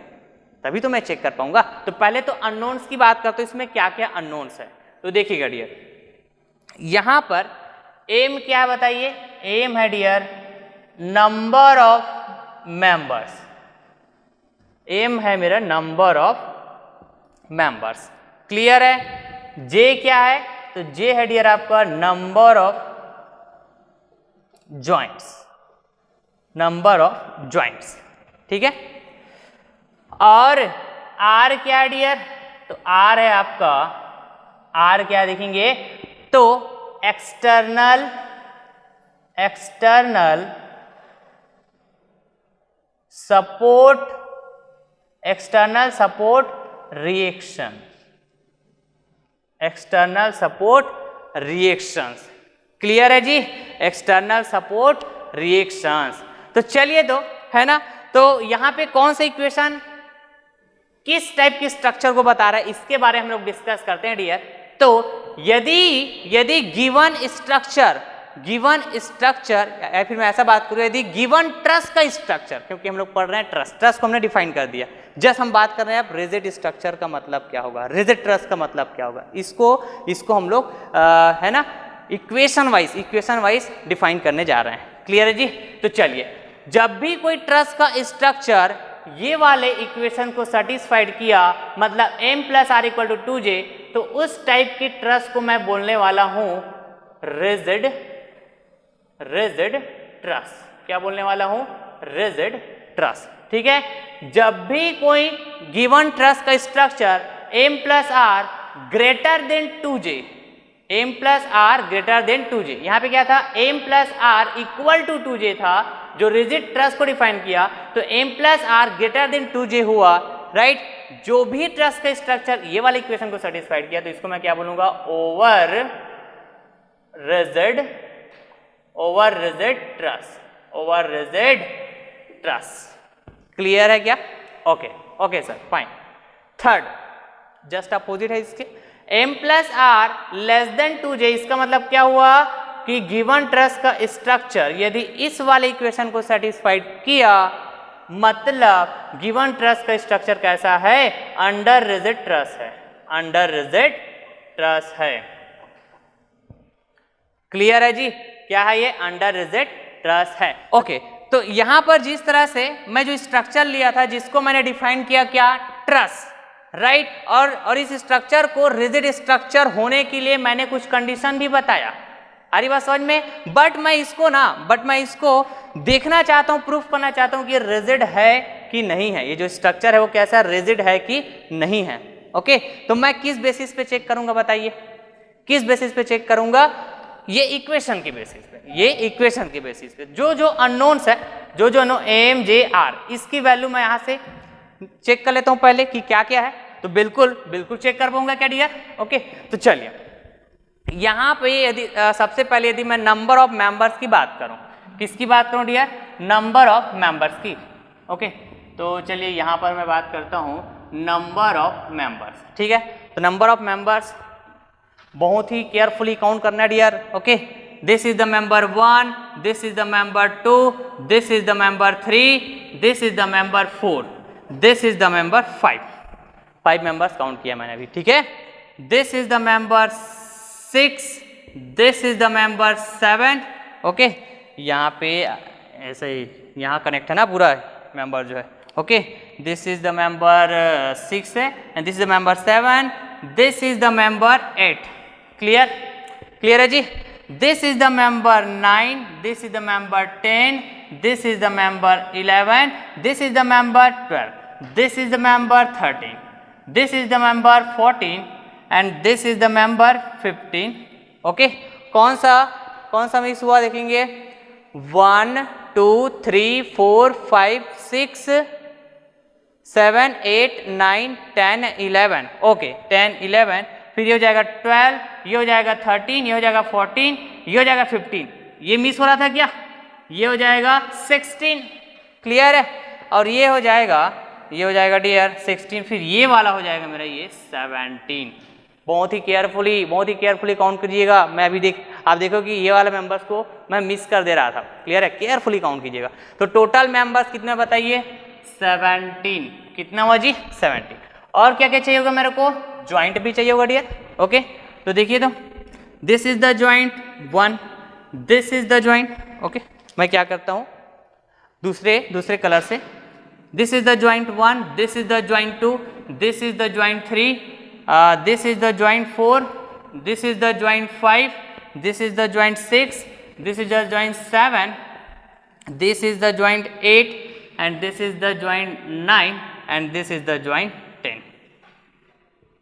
तभी तो मैं चेक कर पाऊंगा। तो पहले तो अननोन्स की बात करते हैं, इसमें क्या क्या अननोन्स है। तो देखिएगा डियर, यहां पर एम क्या है बताइए, एम है dear number of members, M है मेरा नंबर ऑफ मेंबर्स। क्लियर है। जे क्या है, तो जे है डियर आपका number of joints, number of joints, ठीक है। और आर क्या है डियर, तो आर है आपका, आर क्या देखेंगे तो external support reaction, external support reactions. Clear है जी, एक्सटर्नल सपोर्ट रिएक्शंस। तो चलिए तो है ना, तो यहां पे कौन सा इक्वेशन किस टाइप के स्ट्रक्चर को बता रहा है, इसके बारे में हम लोग डिस्कस करते हैं डियर। तो यदि गिवन स्ट्रक्चर या फिर मैं ऐसा बात करूं, यदि गिवन ट्रस का स्ट्रक्चर, क्योंकि हम लोग पढ़ रहे हैं ट्रस को हमने डिफाइन कर दिया, जस्ट हम बात कर रहे हैं अब रिजिड स्ट्रक्चर का मतलब क्या होगा, रिजिड ट्रस का मतलब क्या होगा, इसको हम लोग है ना इक्वेशन वाइज डिफाइन करने जा रहे हैं। क्लियर है जी। तो चलिए, जब भी कोई ट्रस का स्ट्रक्चर ये वाले इक्वेशन को सेटिस्फाइड किया, मतलब m plus R equal to 2j, तो उस टाइप की ट्रस को मैं बोलने वाला हूं रिजिड ट्रस। क्या बोलने वाला हूं, रिजिड ट्रस, ठीक है। जब भी कोई गिवन ट्रस का structure m plus R greater than 2j, m plus R greater than 2j, यहाँ पे क्या था, m plus R equal to 2j था, जो रिजिड ट्रस को डिफाइन किया, तो m plus R greater than 2j हुआ, राइट। जो भी ट्रस का स्ट्रक्चर ये वाले इक्वेशन को सेटिस्फाइड किया, तो इसको मैं क्या बोलूंगा, ओवर रिजिड ट्रस। क्लियर है क्या? Okay sir, fine. Third just opposite है इसके, m plus R less than 2j, इसका मतलब क्या हुआ कि गिवन ट्रस का स्ट्रक्चर यदि इस वाले इक्वेशन को सेटिस्फाइड किया, मतलब गिवन ट्रस का स्ट्रक्चर कैसा है, अंडर रिजिड ट्रस है। क्लियर है जी, क्या है ये, अंडर रिजिड ट्रस है। ओके, तो यहां पर जिस तरह से मैं जो स्ट्रक्चर लिया था, जिसको मैंने डिफाइन किया क्या, ट्रस, राइट, और इस स्ट्रक्चर को रिजिड स्ट्रक्चर होने के लिए मैंने कुछ कंडीशन भी बताया, आ रही बात समझ में। बट मैं इसको देखना चाहता हूं, प्रूफ करना चाहता हूं कि रिजिड है कि नहीं है, ये जो स्ट्रक्चर है वो कैसा, रिजिड है कि नहीं है। ओके, तो मैं किस बेसिस पे चेक करूंगा बताइए, किस बेसिस पे चेक करूंगा, ये इक्वेशन के बेसिस पे, ये इक्वेशन के बेसिस पे जो अननोन्स है, जो एम जे आर, इसकी वैल्यू मैं यहाँ से चेक कर लेता हूँ पहले कि क्या क्या है। तो बिल्कुल चेक कर पाऊंगा क्या डियर? ओके, तो चलिए यहाँ पे यदि सबसे पहले यदि मैं नंबर ऑफ मेंबर्स की बात करूँ, किसकी बात करूँ डियर? नंबर ऑफ मेंबर्स की। ओके, तो चलिए यहाँ पर मैं बात करता हूँ नंबर ऑफ मेंबर्स। ठीक है, तो नंबर ऑफ मेंबर्स बहुत ही केयरफुली काउंट करना है dear. Okay, this is the member 1, this is the member 2, this is the member 3, this is the member 4, this is the member 5। 5 members count किया मैंने अभी। ठीक है, this is the member 6, this is the member 7। Okay, यहाँ पे ऐसे ही यहाँ connect है ना पूरा मेंबर जो है। Okay, this is the member 6 है and this is the member 7, this is the member 8। Clear है जी? This is the member 9, this is the member 10, this is the member 11, this is the member 12, this is the member 13, this is the member 14 and this is the member 15। Okay, कौन सा mix हुआ देखेंगे? 1 2 3 4 5 6 7 8 9 10 11। Okay, 10 11, फिर ये हो जाएगा 12, ये हो जाएगा 13, ये हो जाएगा 14, ये हो जाएगा 15। ये मिस हो रहा था क्या? ये हो जाएगा 16। क्लियर है? और ये हो जाएगा डियर 16, फिर ये वाला हो जाएगा मेरा ये 17। बहुत ही केयरफुली काउंट कीजिएगा। मैं अभी आप देखो कि ये वाले मेंबर्स को मैं मिस कर दे रहा था। क्लियर है? केयरफुली काउंट कीजिएगा। तो टोटल मेंबर्स कितने बताइए? 17। कितना हुआ जी? 17। और क्या क्या चाहिए होगा मेरे को? ज्वाइंट भी चाहिए होगा डियर। ओके, तो देखिए, तो this is the joint 1, this is the joint. Okay, मैं क्या करता हूँ दूसरे कलर से, this is the joint 1, this is the joint 2, this is the joint 3, this is the joint 4, this is the joint 5, this is the joint 6, this is the joint 7, this is the joint 8 and this is the joint 9 and this is the joint 10।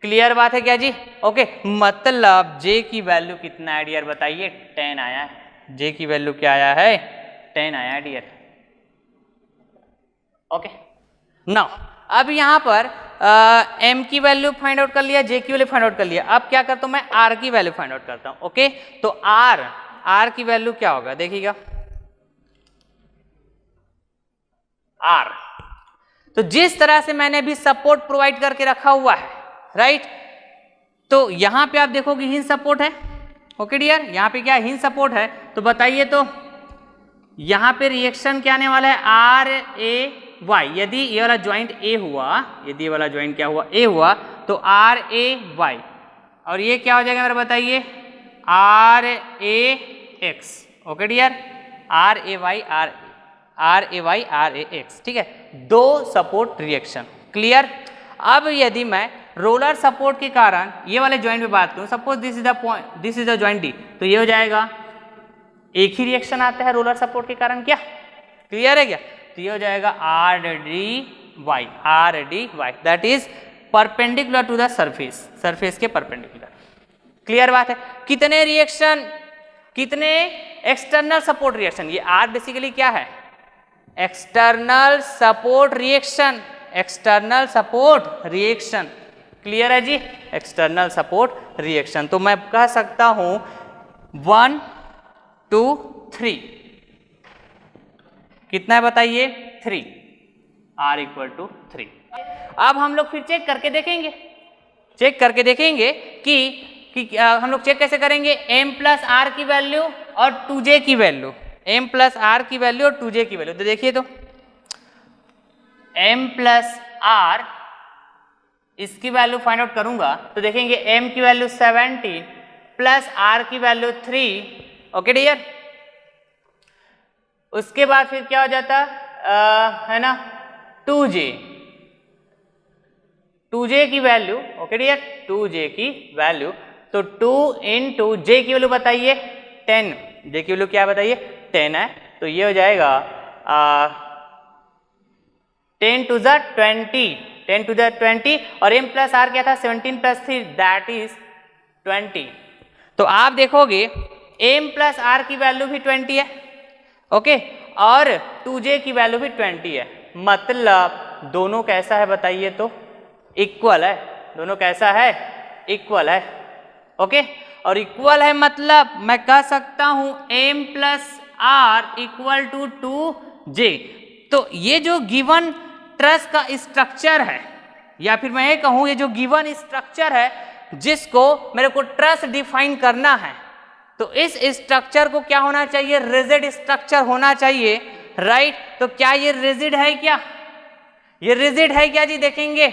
Clear बात है क्या जी? Okay, मतलब J की value कितना है dear बताइए? 10 आया है। J की वैल्यू क्या आया है? 10 आया है डियर। ओके, नाउ अब यहाँ पर M की वैल्यू फाइंड आउट कर लिया, J की वैल्यू फाइंड आउट कर लिया। अब क्या करता हूँ मैं? R की वैल्यू फाइंड आउट करता हूँ। ओके, तो R की वैल्यू क्या होगा देखिएगा। R, तो जिस तरह से मैंने भी सपोर्ट प्रोवाइड करके रखा हुआ है, राइट, तो यहां पे आप देखोगे हिंज सपोर्ट है। ओके डियर, यहां पे क्या हिंज सपोर्ट है? तो बताइए, तो यहां पे रिएक्शन क्या आने वाला है? RAY। यदि ये वाला ज्वाइंट A हुआ, यदि ये वाला ज्वाइंट क्या हुआ? A हुआ, तो RAY। और ये क्या हो जाएगा मेरा बताइए? RAX। Okay dear, RAY RAX। ठीक है, दो सपोर्ट रिएक्शन। क्लियर? अब यदि मैं रोलर सपोर्ट के कारण ये वाले ज्वाइंट पे बात करूं, suppose this is the point, this is the joint D, तो ये हो जाएगा एक ही रिएक्शन आता है रोलर सपोर्ट के कारण। क्या क्लियर है क्या? तो ये हो जाएगा RDY, that is perpendicular to the surface के परपेंडिकुलर। क्लियर बात है? कितने रिएक्शन, कितने एक्सटर्नल सपोर्ट रिएक्शन? ये R बेसिकली क्या है? External support reaction. क्लियर है जी? External support reaction. तो मैं कह सकता हूं 1 2 3। कितना है बताइए? 3। R = 3। अब हम लोग फिर चेक करके देखेंगे कि हम लोग चेक कैसे करेंगे? M + R की वैल्यू और 2J की वैल्यू, M + R की वैल्यू और 2J की वैल्यू। तो देखिए, तो M + R, इसकी वैल्यू फाइंड आउट करूंगा तो देखेंगे M की वैल्यू 17 प्लस R की वैल्यू 3। ओके डियर, उसके बाद फिर क्या हो जाता है ना? 2J की वैल्यू। ओके डियर, 2J की वैल्यू, तो 2 × J की वैल्यू बताइए 10। J की वैल्यू क्या बताइए? 10 है। तो ये हो जाएगा 10 to the 20 और M + R क्या था? 17 + 3 दैट इज 20। तो आप देखोगे m प्लस आर की वैल्यू भी 20 है, ओके, और 2j की वैल्यू भी 20 है, मतलब दोनों कैसा है बताइए तो, इक्वल है, दोनों कैसा है, इक्वल है, ओके, और इक्वल है मतलब मैं कह सकता हूं m plus R equal to 2j। तो ये जो गिवन ट्रस का स्ट्रक्चर है, या फिर मैं ये कहूं ये जो गिवन स्ट्रक्चर है जिसको मेरे को ट्रस डिफाइन करना है, तो इस स्ट्रक्चर को क्या होना चाहिए, रिजिड स्ट्रक्चर होना चाहिए, राइट। तो क्या ये रिजिड है, क्या ये रिजिड है क्या जी, देखेंगे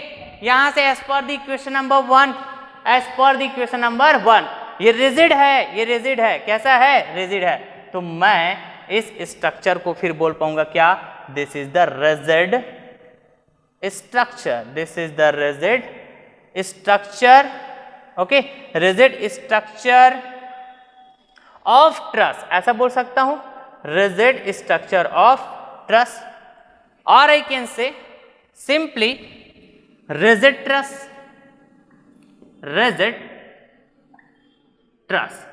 यहां से as per the equation number 1, as per the equation number 1 ये रिजिड है, ये रिजिड है, कैसा है, रिजिड है। तो मैं इस स्ट्रक्चर को फिर बोल पाऊंगा क्या, this is the rigid structure, this is the rigid structure, okay, rigid structure of truss, ऐसा बोल सकता हूं, रिजिड स्ट्रक्चर ऑफ ट्रस, और I can say simply rigid truss, rigid truss.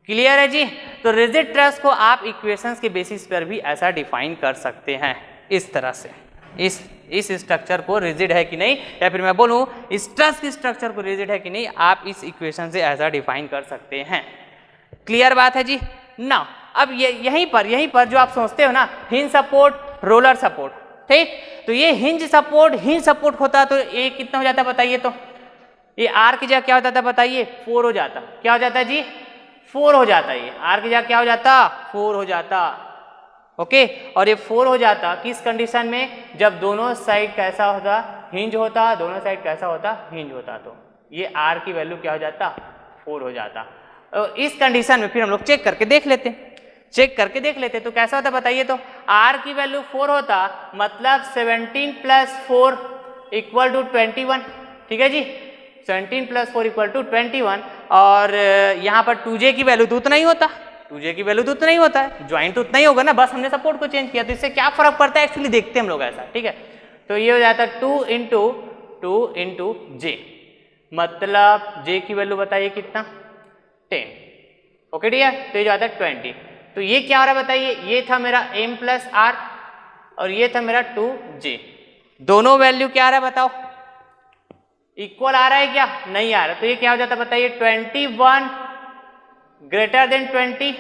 Clear है जी। तो रिजिड ट्रस को आप इक्वेशंस के बेसिस पर भी ऐसा डिफाइन कर सकते हैं, इस तरह से, इस स्ट्रक्चर को रिजिड है कि नहीं, या फिर मैं बोलूं इस ट्रस की स्ट्रक्चर को रिजिड है कि नहीं, आप इस इक्वेशन से ऐसा डिफाइन कर सकते हैं। क्लियर बात है जी ना। अब यहीं पर जो आप सोचते हो ना, हिंज सपोर्ट, रोलर सपोर्ट, ठीक, तो ये हिंज सपोर्ट होता तो ये कितना हो जाता बताइए तो, ये आर की जगह क्या हो जाता बताइए, 4 हो जाता, क्या हो जाता है जी, 4 हो जाता, ये आर की जगह क्या हो जाता, 4 हो जाता, ओके, और ये 4 हो जाता किस कंडीशन में, जब दोनों साइड कैसा होता, हिंज होता, दोनों साइड कैसा होता, हिंज होता, तो ये आर की वैल्यू क्या हो जाता, 4 हो जाता। इस कंडीशन में फिर हम लोग चेक करके देख लेते, तो कैसा होता बताइए तो, आर की वैल्यू 4 होता, मतलब 17 प्लस 4 इक्वल टू 21, ठीक है जी, 17 प्लस 4 इक्वल टू 21, और यहाँ पर 2j की वैल्यू तो उतना ही होता, 2j की वैल्यू तो उतना ही होता है, ज्वाइंट तो उतना ही होगा ना, बस हमने सपोर्ट को चेंज किया, तो इससे क्या फर्क पड़ता है एक्चुअली देखते हैं हम लोग ऐसा, ठीक है। तो ये हो जाता है 2 इंटू j, मतलब j की वैल्यू बताइए कितना, 10, ओके डियर, तो ये जाता है 20। तो ये क्या हो रहा है बताइए, ये था मेरा m प्लस आर और ये था मेरा 2j, दोनों वैल्यू क्या आ रहा है बताओ, इक्वल आ रहा है क्या, नहीं आ रहा, तो ये क्या हो जाता बताइए, 21 greater than 20,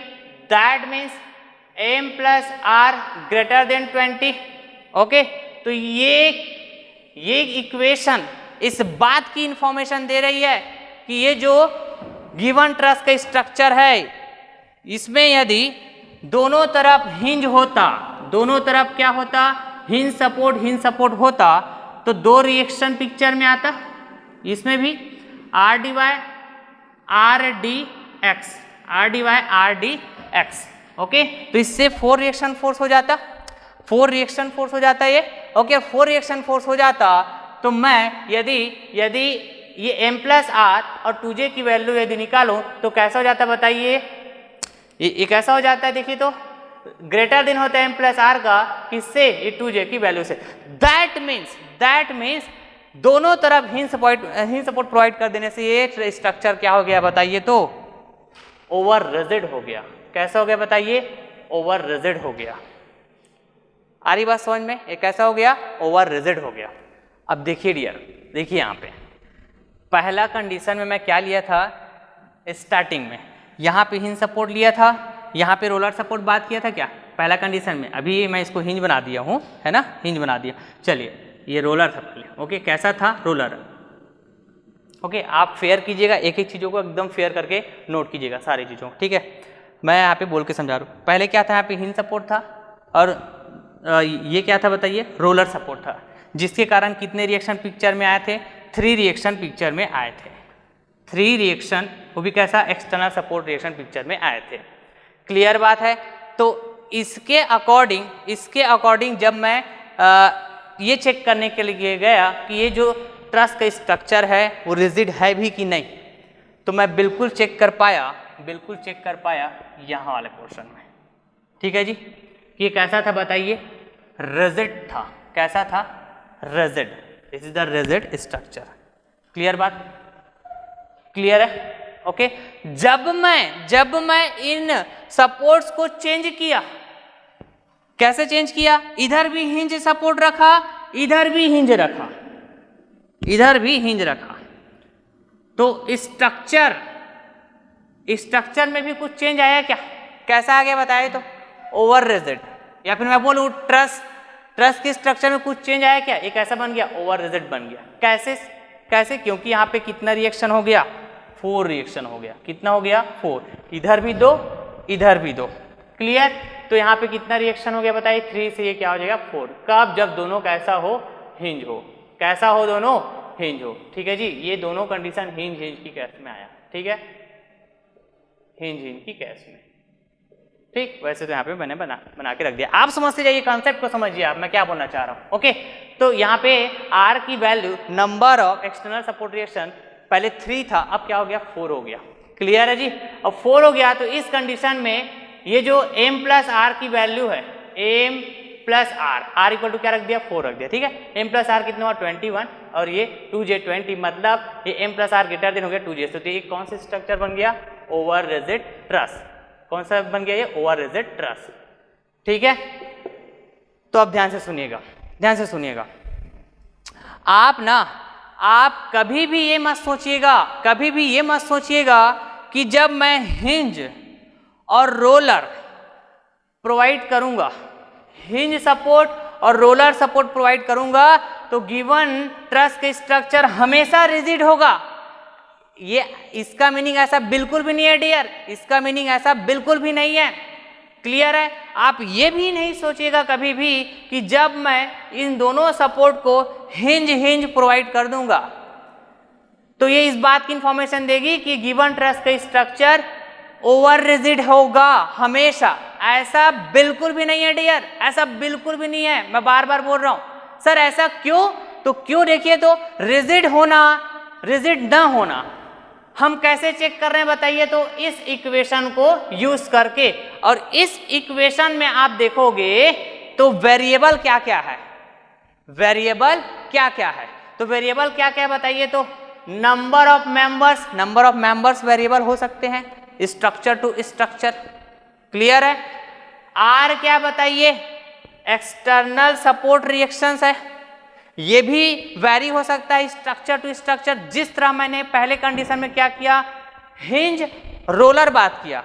that means m plus R greater than 20, okay. तो ये इक्वेशन इस बात की इंफॉर्मेशन दे रही है कि ये जो गिवन ट्रस का स्ट्रक्चर है, इसमें यदि दोनों तरफ हिंज होता, दोनों तरफ क्या होता, हिंज सपोर्ट होता, तो दो रिएक्शन पिक्चर में आता, इसमें भी R D Y R D X, okay. तो इससे 4 रिएक्शन फोर्स हो जाता, 4 रिएक्शन फोर्स हो जाता ये, ओके, 4 रिएक्शन फोर्स हो जाता। तो मैं यदि ये m प्लस आर और 2j की वैल्यू यदि निकालूं तो कैसा हो जाता बताइए, ये कैसा हो जाता है, देखिए तो ग्रेटर देन होता है m प्लस आर का, किससे, ये 2j की वैल्यू से। दैट मीन्स दोनों तरफ हिंज सपोर्ट प्रोवाइड कर देने से ये स्ट्रक्चर क्या हो गया बताइए तो, ओवर रिजिड हो गया। कैसा हो गया बताइए, ओवर रिजिड हो गया। आ रही बात समझ में, ये कैसा हो गया, ओवर रिजिड हो गया। अब देखिए डियर, देखिए यहाँ पे पहला कंडीशन में मैं क्या लिया था, स्टार्टिंग में यहाँ पे हिंज सपोर्ट लिया था, यहाँ पे रोलर सपोर्ट बात किया था क्या पहला कंडीशन में। अभी मैं इसको हिंज बना दिया हूँ, है ना, हिंज बना दिया। चलिए ये रोलर था पहले, ओके, कैसा था रोलर, ओके। आप फेयर कीजिएगा, एक एक चीज़ों को एकदम फेयर करके नोट कीजिएगा सारी चीज़ों, ठीक है। मैं यहाँ पे बोल के समझा रहा हूँ। पहले क्या था, यहाँ पे हिंज सपोर्ट था और ये क्या था बताइए, रोलर सपोर्ट था, जिसके कारण कितने रिएक्शन पिक्चर में आए थे, 3 रिएक्शन पिक्चर में आए थे, 3 रिएक्शन, वो भी कैसा, एक्सटर्नल सपोर्ट रिएक्शन पिक्चर में आए थे। क्लियर बात है। तो इसके अकॉर्डिंग जब मैं ये चेक करने के लिए गया कि ये जो ट्रस का स्ट्रक्चर है वो रिजिड है भी कि नहीं, तो मैं बिल्कुल चेक कर पाया यहाँ वाले पोर्शन में, ठीक है जी। ये कैसा था बताइए, रिजिड था। कैसा था, rigid. This is the rigid structure. Clear बात, क्लियर है। ओके, जब मैं इन सपोर्ट्स को चेंज किया, कैसे चेंज किया, इधर भी हिंज सपोर्ट रखा, इधर भी हिंज रखा, इधर भी हिंज रखा, तो स्ट्रक्चर में भी कुछ चेंज आया क्या? कैसा आ गया बताइए तो? ओवर रिजिड, या फिर मैं बोलूं ट्रस के स्ट्रक्चर में कुछ चेंज आया क्या? एक ऐसा बन गया, ओवर रिजिड बन गया। कैसे? क्योंकि यहाँ पे कितना रिएक्शन हो गया? 4 रिएक्शन हो गया। कितना हो गया? 4। इधर भी 2, इधर भी 2। क्लियर? तो यहाँ पे कितना रिएक्शन हो गया बताइए? 3 से ये क्या हो जाएगा? 4। कब? जब दोनों कैसा हो? हिंज हो। कैसा हो? दोनों हिंज हो। ठीक है जी, ये दोनों कंडीशन हिंज की केस में आया। ठीक है, हिंज की केस में। ठीक, वैसे तो यहाँ पे मैंने बना के रख दिया, आप समझते जाइए, कॉन्सेप्ट को समझिए आप मैं क्या बोलना चाह रहा हूँ। ओके, तो यहाँ पे R की value, number of external support reaction पहले 3 था, अब क्या हो गया? 4 हो गया। क्लियर है जी? अब 4 हो गया, तो इस कंडीशन में ये जो m प्लस R की वैल्यू है, m plus R equal to क्या रख दिया? 4 रख दिया। ठीक है, m प्लस R कितना हुआ? 21, और ये 2j 20, मतलब ये m plus R greater than हो गया 2j। तो ये कौन सा स्ट्रक्चर बन गया? Over rigid truss. कौन सा बन गया? ये ओवर रिजिड ट्रस। ठीक है, तो अब ध्यान से सुनिएगा, आप कभी भी ये मत सोचिएगा कि जब मैं हिंज और रोलर प्रोवाइड करूंगा, हिंज सपोर्ट और रोलर सपोर्ट प्रोवाइड करूंगा, तो गिवन ट्रस के स्ट्रक्चर हमेशा रिजिड होगा। ये इसका मीनिंग ऐसा बिल्कुल भी नहीं है डियर, इसका मीनिंग ऐसा बिल्कुल भी नहीं है। क्लियर है? आप ये भी नहीं सोचिएगा कभी भी कि जब मैं इन दोनों सपोर्ट को हिंज प्रोवाइड कर दूंगा तो ये इस बात की इंफॉर्मेशन देगी कि गिवन ट्रस का स्ट्रक्चर ओवर रिजिड होगा हमेशा। ऐसा बिल्कुल भी नहीं है डियर, ऐसा बिल्कुल भी नहीं है। मैं बार बार बोल रहा हूं सर ऐसा क्यों? तो क्यों, देखिए तो रिजिड होना, रिजिड ना होना हम कैसे चेक कर रहे हैं बताइए तो? इस इक्वेशन को यूज करके, और इस इक्वेशन में आप देखोगे तो वेरिएबल क्या क्या है, तो वेरिएबल क्या क्या बताइए तो? नंबर ऑफ मेंबर्स वेरिएबल हो सकते हैं, स्ट्रक्चर टू स्ट्रक्चर। क्लियर है? R क्या बताइए? एक्सटर्नल सपोर्ट रिएक्शंस है, ये भी वैरी हो सकता है स्ट्रक्चर टू स्ट्रक्चर। जिस तरह मैंने पहले कंडीशन में क्या किया, हिंज रोलर बात किया,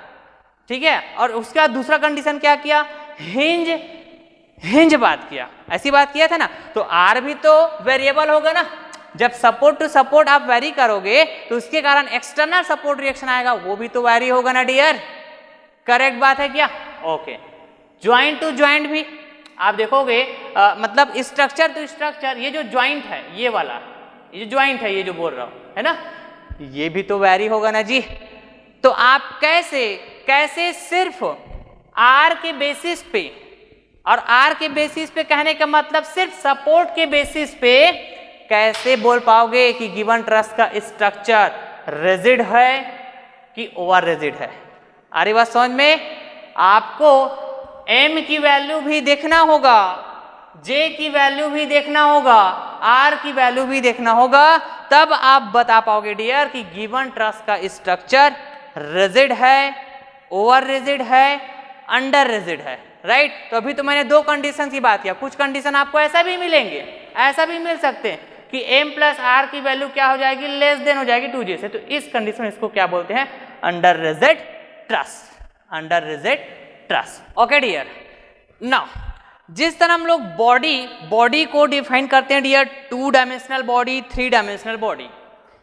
ठीक है, और उसके बाद दूसरा कंडीशन क्या किया, हिंज बात किया, ऐसी बात किया था ना। तो R भी तो वेरिएबल होगा ना, जब सपोर्ट टू सपोर्ट आप वैरी करोगे तो उसके कारण एक्सटर्नल सपोर्ट रिएक्शन आएगा, वो भी तो वैरी होगा ना डियर। करेक्ट बात है क्या? ओके, ज्वाइंट टू ज्वाइंट भी आप देखोगे, मतलब स्ट्रक्चर टू स्ट्रक्चर, ये जो ज्वाइंट है, ये वाला, ये जो ज्वाइंट है, ये जो बोल रहा हूं है ना, ये भी तो वैरी होगा ना जी। तो आप कैसे सिर्फ R के बेसिस पे, और R के बेसिस पे कहने का मतलब सिर्फ सपोर्ट के बेसिस पे कैसे बोल पाओगे कि गिवन ट्रस का स्ट्रक्चर रिजिड है कि ओवर रिजिड है? आ रही बात समझ में? आपको M की वैल्यू भी देखना होगा, J की वैल्यू भी देखना होगा, R की वैल्यू भी देखना होगा, तब आप बता पाओगे डियर कि गिवन ट्रस का स्ट्रक्चर रिजिड है, ओवर रिजिड है, अंडर रिजिड है। राइट? तो अभी तो मैंने 2 कंडीशन की बात किया, कुछ कंडीशन आपको ऐसा भी मिलेंगे, ऐसा भी मिल सकते हैं कि M प्लस R की वैल्यू क्या हो जाएगी, लेस देन हो जाएगी 2J से। तो इस कंडीशन में इसको क्या बोलते हैं, under rigid truss, under rigid truss. Okay dear, now जिस तरह हम लोग बॉडी को डिफाइन करते हैं dear, 2 dimensional body, 3 dimensional body,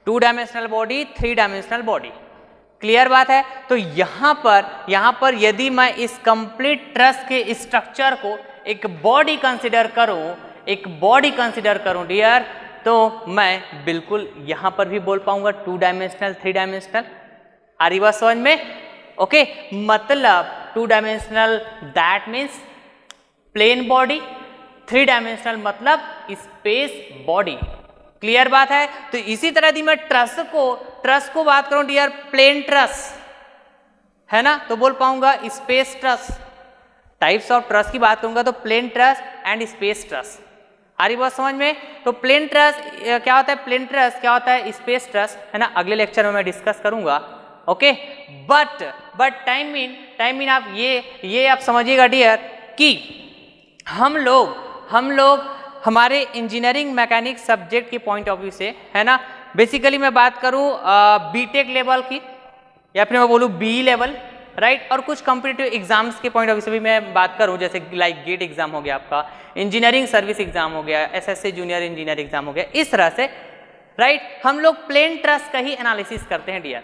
2 dimensional body, 3 dimensional body. Clear बात है? तो यहां पर यदि मैं इस कंप्लीट ट्रस के स्ट्रक्चर को एक बॉडी कंसिडर करूं डियर, तो मैं बिल्कुल यहां पर भी बोल पाऊंगा 2 डायमेंशनल, 3 डायमेंशनल। आ रही बात समझ में? ओके, मतलब 2 dimensional that means plane body, 3 dimensional मतलब स्पेस बॉडी। क्लियर बात है? तो इसी तरह यदि मैं ट्रस को बात करूं डियर, प्लेन ट्रस है ना, तो बोल पाऊंगा space truss. Types of truss की बात करूंगा तो plane truss and space truss. आ रही बात समझ में? तो प्लेन ट्रस क्या होता है, प्लेन ट्रस क्या होता है, स्पेस ट्रस है ना, अगले लेक्चर में मैं डिस्कस करूंगा। ओके। बट टाइम इन आप ये आप समझिएगा डियर कि हम लोग हमारे इंजीनियरिंग मैकेनिक सब्जेक्ट के पॉइंट ऑफ व्यू से, है ना, बेसिकली मैं बात करूं बीटेक लेवल की या फिर मैं बोलूं बीई लेवल, राइट, और कुछ कॉम्पिटिटिव एग्जाम्स के पॉइंट ऑफ व्यू से भी मैं बात करूं, जैसे लाइक गेट एग्जाम हो गया, आपका इंजीनियरिंग सर्विस एग्जाम हो गया, एसएससी जूनियर इंजीनियर एग्जाम हो गया, इस तरह से, राइट, हम लोग प्लेन ट्रस का ही एनालिसिस करते हैं डियर,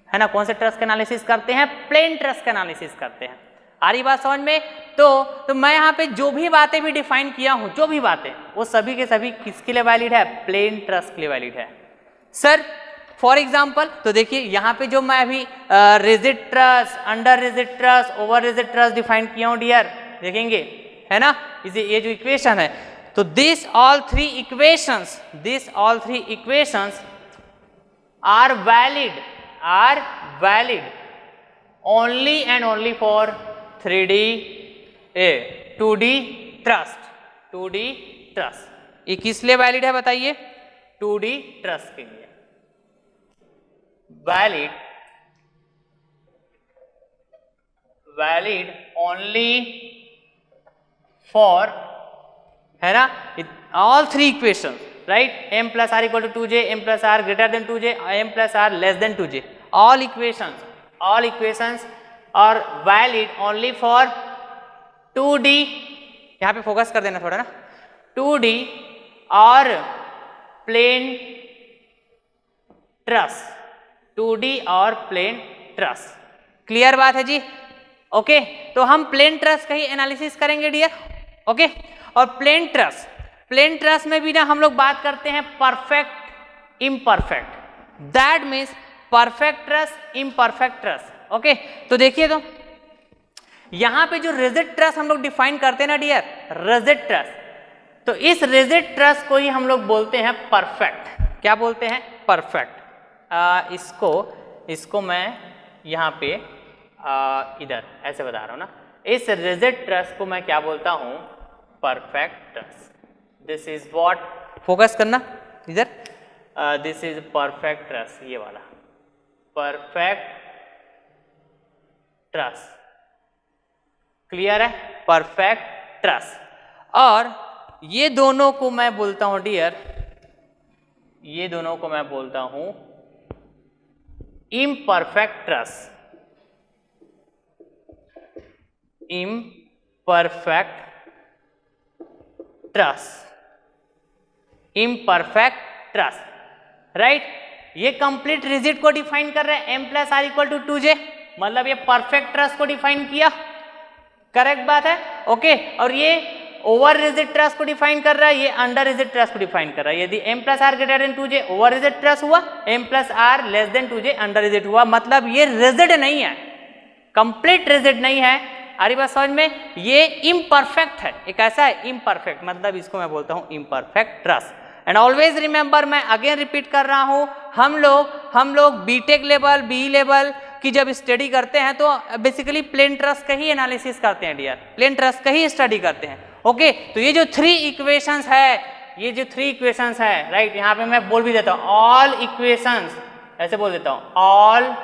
है ना। कौन से ट्रस का एनालिसिस करते हैं? प्लेन ट्रस का एनालिसिस करते हैं। आ रही बात समझ में? तो मैं यहाँ पे जो भी बातें भी डिफाइन किया हूँ, जो भी बातें, वो सभी के सभी किसके लिए वैलिड है? प्लेन ट्रस के लिए वैलिड है सर। फॉर एग्जाम्पल तो देखिए यहाँ पे जो मैं अभी rigid truss, under rigid truss, over rigid truss define किया हूँ डियर, देखेंगे, है ना, ये जो इक्वेशन है, तो this all three equations are valid only and only for 2D truss. ये किस लिए वैलिड है बताइए? 2D ट्रस्ट के लिए वैलिड ओनली फॉर, है ना, all three equation, right, m plus R equal to 2j, m plus R greater than 2j, m plus R less than 2j, all equations are valid only for 2D, यहाँ पे focus कर देना थोड़ा ना, 2D और plane truss, 2D और plane truss. Clear बात है जी? ओके, तो हम प्लेन ट्रस का ही एनालिसिस करेंगे डियर, ओके। और प्लेन ट्रस में भी ना हम लोग बात करते हैं perfect, imperfect, that means perfect truss, imperfect truss, okay. तो देखिए, तो यहां पे जो रिजिड ट्रस हम लोग डिफाइन करते हैं ना डियर, रिजिड ट्रस, तो इस रिजिड ट्रस को ही हम लोग बोलते हैं परफेक्ट। क्या बोलते हैं? परफेक्ट। इसको मैं यहाँ पे इधर ऐसे बता रहा हूं ना, इस रिजिड ट्रस को मैं क्या बोलता हूं? Perfect truss. This is what, focus करना इधर, दिस इज परफेक्ट ट्रस, ये वाला परफेक्ट ट्रस। क्लियर है? Perfect truss. और ये दोनों को मैं बोलता हूं डियर, ये दोनों को मैं बोलता हूं imperfect truss, imperfect truss, imperfect truss, right. ये कंप्लीट रिजिड को डिफाइन कर रहे हैं, m plus R equal to 2j, मतलब ये परफेक्ट ट्रस को डिफाइन किया, करेक्ट बात है, ओके। और ये ओवर रिजिड ट्रस को डिफाइन कर रहा है, ये अंडर रिजिड ट्रस को डिफाइन कर रहा है। यदि m plus R greater than 2j over rigid truss हुआ, m plus R less than 2j under rigid हुआ, मतलब ये रिजिड नहीं है, कंप्लीट रिजिड नहीं है। आ रही बात समझ में? ये इम्परफेक्ट है, एक ऐसा है इम्परफेक्ट, मतलब इसको मैं बोलता हूं imperfect truss. And always remember, मैं अगेन रिपीट कर रहा हूं, हम लोग बीटेक लेवल, बी लेवल की जब स्टडी करते हैं तो बेसिकली प्लेन ट्रस का ही एनालिसिस करते हैं डियर, प्लेन ट्रस का ही स्टडी करते हैं, ओके। तो ये जो थ्री इक्वेशंस है, राइट, यहाँ पे मैं बोल भी देता हूँ ऑल इक्वेशंस, ऐसे बोल देता हूँ ऑल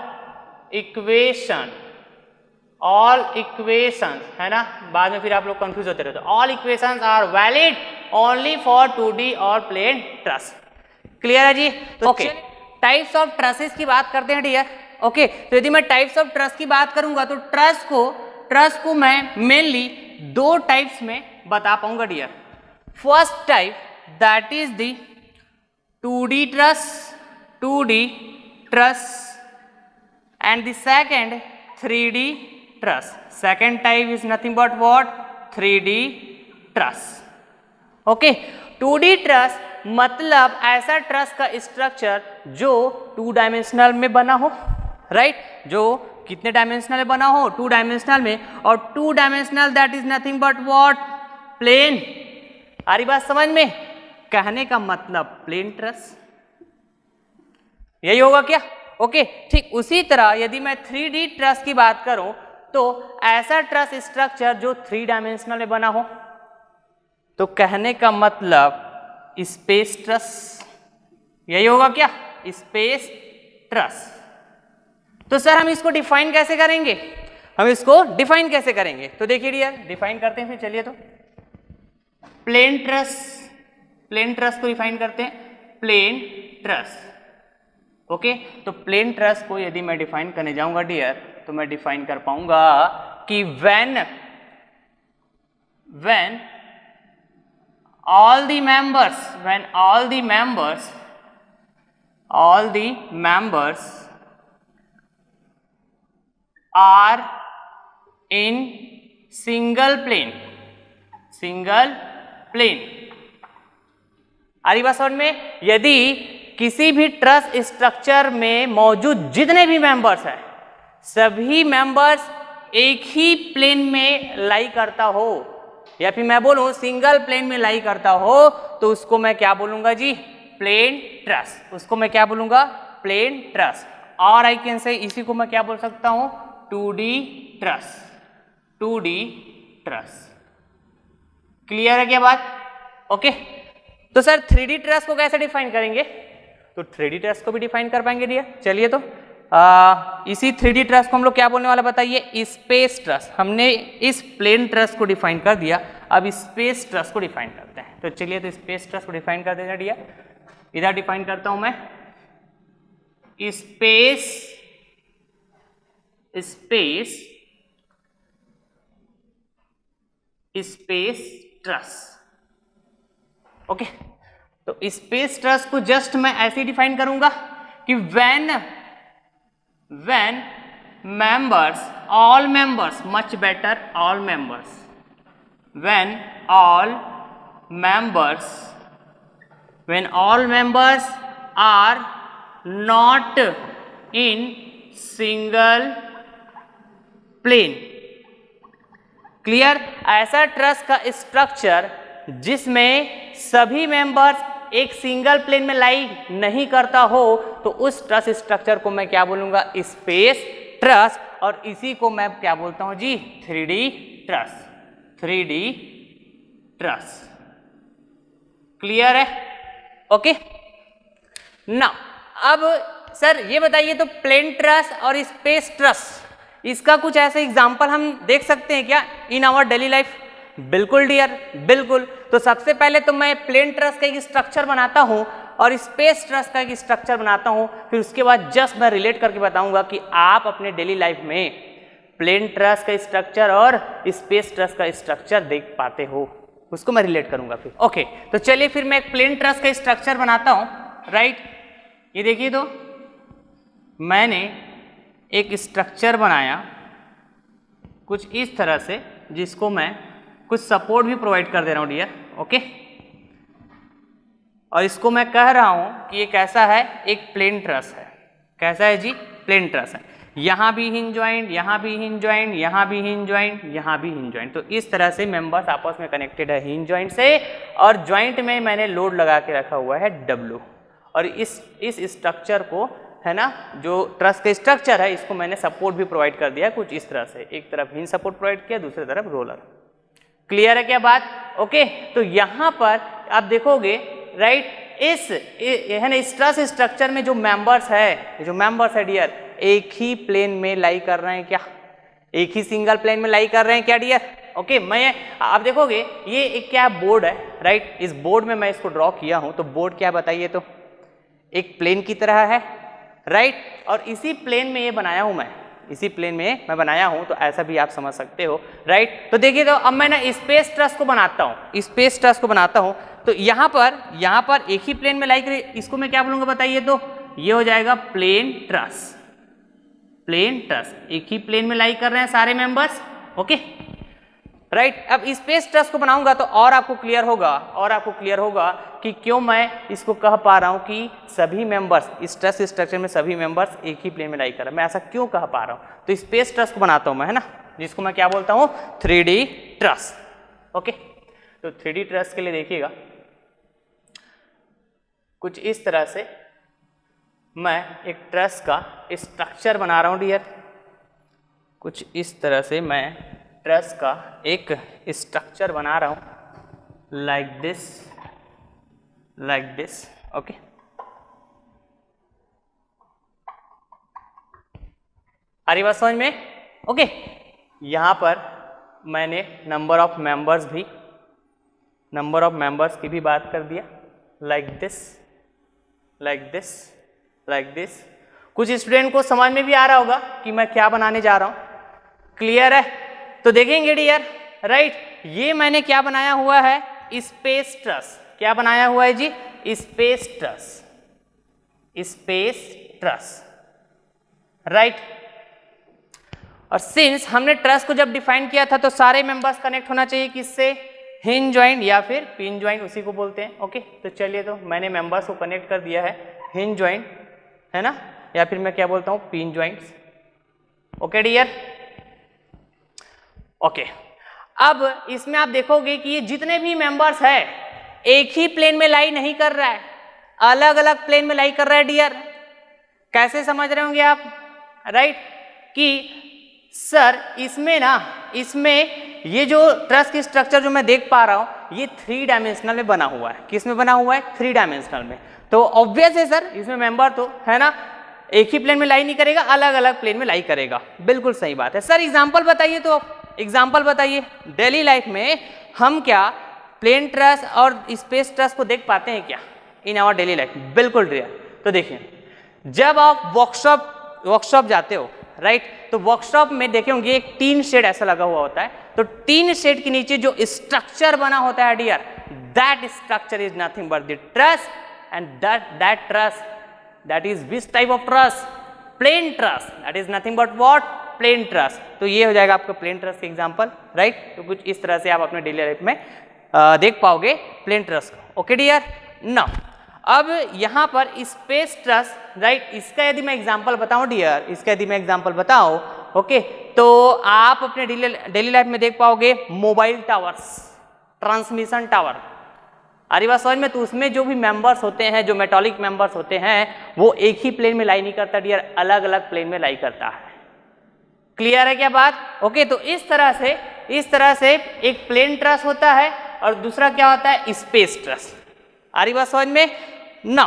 इक्वेशंस, है ना, बाद में फिर आप लोग कंफ्यूज होते रहते हो। All equations are valid only for 2D और प्लेन ट्रस। क्लियर है जी? तो ओके, टाइप्स ऑफ ट्रसेस की बात करते हैं डियर, ओके। तो यदि मैं टाइप्स ऑफ ट्रस की बात करूंगा तो ट्रस को मैं मेनली दो टाइप्स में बता पाऊंगा dear. First type that is the 2D truss and the second 3D truss. Second type is nothing but what? 3D truss, okay. 2D truss मतलब ऐसा ट्रस का स्ट्रक्चर जो 2 डायमेंशनल में बना हो, राइट, जो कितने डायमेंशनल में बना हो? 2 डायमेंशनल में, और 2 dimensional that is nothing but what? Plane. आ रही बात समझ में? कहने का मतलब प्लेन ट्रस, यही होगा क्या? ओके, ठीक उसी तरह यदि मैं 3D ट्रस की बात करूं तो ऐसा ट्रस स्ट्रक्चर जो 3 डायमेंशनल में बना हो, तो कहने का मतलब स्पेस ट्रस, यही होगा क्या? स्पेस ट्रस, तो सर हम इसको डिफाइन कैसे करेंगे, हम इसको डिफाइन कैसे करेंगे? तो देखिए डियर, डिफाइन करते हैं फिर, चलिए तो प्लेन ट्रस को डिफाइन करते हैं, प्लेन ट्रस। ओके, तो प्लेन ट्रस को यदि मैं डिफाइन करने जाऊंगा डियर, तो मैं डिफाइन कर पाऊंगा कि when all the members are in single plane, आ रही बात समझ में? यदि किसी भी ट्रस स्ट्रक्चर में मौजूद जितने भी मेंबर्स हैं, सभी मेंबर्स एक ही प्लेन में लाई करता हो, या फिर मैं बोलूं सिंगल प्लेन में लाई करता हो, तो उसको मैं क्या बोलूंगा जी? Plane truss. उसको मैं क्या बोलूंगा? Plane truss. और आई कैन से, इसी को मैं क्या बोल सकता हूं? 2D truss. 2D truss. Clear है क्या बात? ओके, तो सर 3D ट्रस को कैसे डिफाइन करेंगे? तो 3D ट्रस को भी डिफाइन कर पाएंगे डियर। चलिए तो इसी 3D ट्रस को हम लोग क्या बोलने वाला बताइए? Space truss. हमने इस प्लेन ट्रस को डिफाइन कर दिया, अब स्पेस ट्रस को डिफाइन करते हैं। तो चलिए तो स्पेस ट्रस को डिफाइन कर देना डियर। इधर डिफाइन करता हूं मैं, स्पेस ट्रस। ओके, तो स्पेस ट्रस को जस्ट मैं ऐसे ही डिफाइन करूंगा कि when members, all members, much better, all members, when all members are not in single plane। Clear? ऐसा ट्रस का स्ट्रक्चर जिसमें सभी मेंबर्स एक सिंगल प्लेन में लाई नहीं करता हो, तो उस ट्रस स्ट्रक्चर को मैं क्या बोलूंगा? Space truss. और इसी को मैं क्या बोलता हूं जी? 3D truss. 3D truss. Clear है? ओके, ना अब सर ये बताइए, तो प्लेन ट्रस और स्पेस ट्रस, इसका कुछ ऐसे एग्जाम्पल हम देख सकते हैं क्या इन आवर डेली लाइफ? बिल्कुल डियर, बिल्कुल। तो सबसे पहले तो मैं प्लेन ट्रस का एक स्ट्रक्चर बनाता हूं और स्पेस ट्रस का एक स्ट्रक्चर बनाता हूं, फिर उसके बाद जस्ट मैं रिलेट करके बताऊंगा कि आप अपने डेली लाइफ में प्लेन ट्रस का स्ट्रक्चर और स्पेस ट्रस का स्ट्रक्चर देख पाते हो, उसको मैं रिलेट करूंगा फिर। ओके, तो चलिए फिर मैं एक प्लेन ट्रस का स्ट्रक्चर बनाता हूं। राइट, ये देखिए, तो मैंने एक स्ट्रक्चर बनाया कुछ इस तरह से, जिसको मैं कुछ सपोर्ट भी प्रोवाइड कर दे रहा हूं डियर। ओके, और इसको मैं कह रहा हूं कि ये कैसा है? एक प्लेन ट्रस है। कैसा है जी? प्लेन ट्रस है। यहां भी हिंज जॉइंट, यहां भी हिंज जॉइंट, यहां भी हिंज जॉइंट, यहां भी हिंज जॉइंट। तो इस तरह से मेंबर्स आपस में कनेक्टेड है हिंज जॉइंट से, और जॉइंट में मैंने लोड लगा के रखा हुआ है W। और इस स्ट्रक्चर को, है ना, जो ट्रस का स्ट्रक्चर है, इसको मैंने सपोर्ट भी प्रोवाइड कर दिया कुछ इस तरह से। एक तरफ हिंज सपोर्ट प्रोवाइड किया, दूसरी तरफ रोलर। क्लियर है क्या बात? ओके, तो यहां पर आप देखोगे, राइट, इस ट्रस स्ट्रक्चर में जो मेंबर्स है डियर, एक ही प्लेन में लाई कर रहे हैं क्या? एक ही सिंगल प्लेन में लाई कर रहे हैं क्या डियर? ओके, मैं आप देखोगे ये एक क्या बोर्ड है, राइट, इस बोर्ड में मैं इसको ड्रॉ किया हूं, तो बोर्ड क्या बताइए? तो एक प्लेन की तरह है, राइट, और इसी प्लेन में ये बनाया हूं मैं, इसी प्लेन में मैं बनाया हूं, तो ऐसा भी आप समझ सकते हो। राइट, तो देखिए, तो अब मैं ना स्पेस ट्रस को बनाता हूं, स्पेस ट्रस को बनाता हूं, तो यहां पर एक ही प्लेन में लाई करिए, इसको मैं क्या बोलूंगा बताइए? तो ये हो जाएगा प्लेन ट्रस। प्लेन ट्रस, एक ही प्लेन में लाई कर रहे हैं सारे मेंबर्स। ओके, राइट, अब स्पेस ट्रस को बनाऊंगा तो और आपको क्लियर होगा कि क्यों मैं इसको कह पा रहा हूं कि सभी मेंबर्स, इस ट्रस स्ट्रक्चर में सभी मेंबर्स एक ही प्लेन में लाई कर रहे हैं। मैं ऐसा क्यों कह पा रहा हूं? तो स्पेस ट्रस को बनाता हूं मैं, है ना, जिसको मैं क्या बोलता हूं? 3D truss. ओके, तो 3D ट्रस के लिए देखिएगा, कुछ इस तरह से मैं एक ट्रस का स्ट्रक्चर बना रहा हूं डियर। कुछ इस तरह से मैं ट्रस का एक स्ट्रक्चर बना रहा हूं, लाइक दिस। ओके, आ रही बात समझ में? ओके, यहाँ पर मैंने नंबर ऑफ मेंबर्स की भी बात कर दिया, like this, like this, like this. कुछ स्टूडेंट को समझ में भी आ रहा होगा कि मैं क्या बनाने जा रहा हूं, क्लियर है? तो देखेंगे डियर, राइट, ये मैंने क्या बनाया हुआ है, स्पेस ट्रस। क्या बनाया हुआ है जी? Space truss, space truss, right. और सिंस हमने ट्रस को जब डिफाइन किया था तो सारे मेंबर्स कनेक्ट होना चाहिए किससे? हिंज जॉइंट या फिर पिन जॉइंट, उसी को बोलते हैं। ओके, तो चलिए, तो मैंने मेंबर्स को कनेक्ट कर दिया है हिंज जॉइंट, है ना, या फिर मैं क्या बोलता हूं, pin joints. Okay dear, okay. अब इसमें आप देखोगे कि ये जितने भी मेंबर्स है एक ही प्लेन में लाई नहीं कर रहा है, अलग अलग प्लेन में लाई कर रहा है डियर। कैसे समझ रहे होंगे आप, राइट, कि सर इसमें ना, इसमें ये जो ट्रस की स्ट्रक्चर जो मैं देख पा रहा हूं ये 3 डायमेंशनल में बना हुआ है। किस में बना हुआ है? 3 डायमेंशनल में। तो ऑब्वियस है सर, इसमें मेंबर तो है ना एक ही प्लेन में लाई नहीं करेगा, अलग अलग प्लेन में लाई करेगा। बिल्कुल सही बात है सर। एग्जाम्पल बताइए, तो एग्जाम्पल बताइए। डेली लाइफ में हम क्या प्लेन ट्रस और स्पेस ट्रस को देख पाते हैं क्या इन आवर डेली लाइफ? बिल्कुल डियर। तो देखिए, जब आप वर्कशॉप जाते हो, राइट, तो वर्कशॉप में देखे होंगे एक टीन शेड ऐसा लगा हुआ होता है। तो टीन शेड के नीचे जो स्ट्रक्चर बना होता है dear, that structure is nothing but the truss, and that truss, that is which type of truss? Plane truss. That is nothing but what? Plane truss. तो ये हो जाएगा आपका प्लेन ट्रस का एग्जांपल, राइट। तो कुछ इस तरह से आप अपने डेली लाइफ में देख पाओगे प्लेन ट्रस को। ओके डियर, नाउ अब यहाँ पर स्पेस ट्रस, राइट, इसका यदि मैं एग्जांपल बताऊं डियर, इसका यदि मैं एग्जांपल बताऊं, ओके, तो आप अपने डेली लाइफ में देख पाओगे मोबाइल टावर्स, ट्रांसमिशन टावर। अरे बात समझ में? तो उसमें जो भी मेंबर्स होते हैं, जो मेटालिक मेंबर्स होते हैं, वो एक ही प्लेन में लाई नहीं करता डियर, अलग अलग प्लेन में लाई करता है। क्लियर है क्या बात? ओके, तो इस तरह से एक प्लेन ट्रस होता है और दूसरा क्या होता है? Space truss. आ रही बात समझ में? ना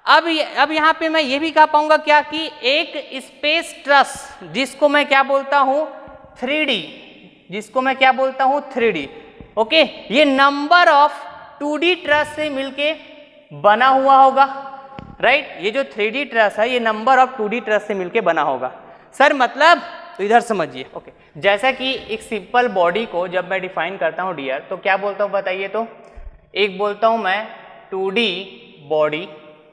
अब यहाँ पे मैं ये भी कह पाऊंगा क्या कि एक स्पेस ट्रस जिसको मैं क्या बोलता हूं? 3D, जिसको मैं क्या बोलता हूं? 3D। ओके, ये नंबर ऑफ 2D ट्रस से मिलके बना हुआ होगा, राइट। ये जो 3D ट्रस है ये नंबर ऑफ 2D ट्रस से मिलके बना होगा। सर मतलब? तो इधर समझिए। ओके, जैसा कि एक सिंपल बॉडी को जब मैं डिफाइन करता हूं डियर, तो क्या बोलता हूं बताइए? तो एक बोलता हूं मैं 2D बॉडी,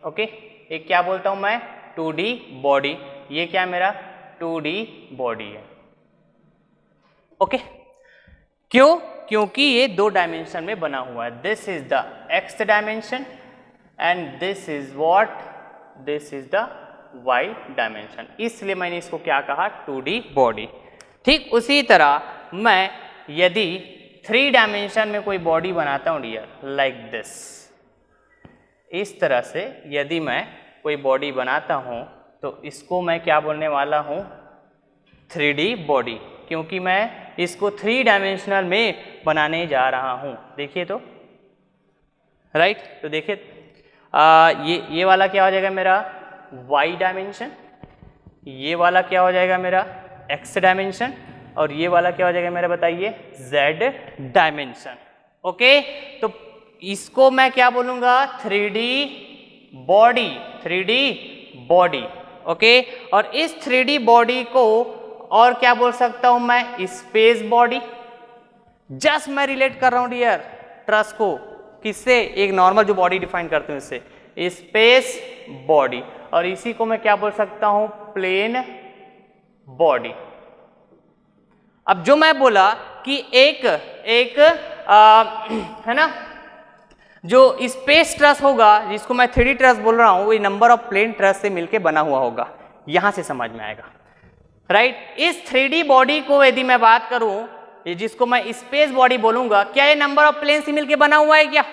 ओके, एक क्या बोलता हूं मैं? 2D body. ये क्या मेरा 2D बॉडी है। ओके, क्यों? क्योंकि ये 2 डायमेंशन में बना हुआ है। This is the X dimension and this is what? This is the Y dimension. इसलिए मैंने इसको क्या कहा? 2D body. ठीक उसी तरह मैं यदि 3 डायमेंशन में कोई बॉडी बनाता हूं डियर, लाइक दिस, इस तरह से यदि मैं कोई बॉडी बनाता हूं तो इसको मैं क्या बोलने वाला हूं? 3D बॉडी, क्योंकि मैं इसको 3 डायमेंशनल में बनाने जा रहा हूं। देखिए तो, राइट, तो देखिए ये वाला क्या हो जाएगा मेरा? y डायमेंशन, ये वाला क्या हो जाएगा मेरा? x डायमेंशन, और ये वाला क्या हो जाएगा मेरा बताइए? z dimension. ओके, तो इसको मैं क्या बोलूंगा? 3D body, 3D body. Okay, और इस 3D बॉडी को और क्या बोल सकता हूं मैं? Space body. जस्ट मैं रिलेट कर रहा हूं डियर ट्रस को किससे? एक नॉर्मल जो बॉडी डिफाइन करते हैं उससे, स्पेस बॉडी। और इसी को मैं क्या बोल सकता हूं? Plane body. अब जो मैं बोला कि एक है ना, जो स्पेस ट्रस होगा जिसको मैं 3D ट्रस बोल रहा हूं, वो नंबर ऑफ प्लेन ट्रस से मिलके बना हुआ होगा। यहां से समझ में आएगा, राइट। इस 3D बॉडी को यदि मैं बात करूं, ये जिसको मैं स्पेस बॉडी बोलूंगा, क्या ये नंबर ऑफ प्लेन से मिलके बना हुआ है क्या?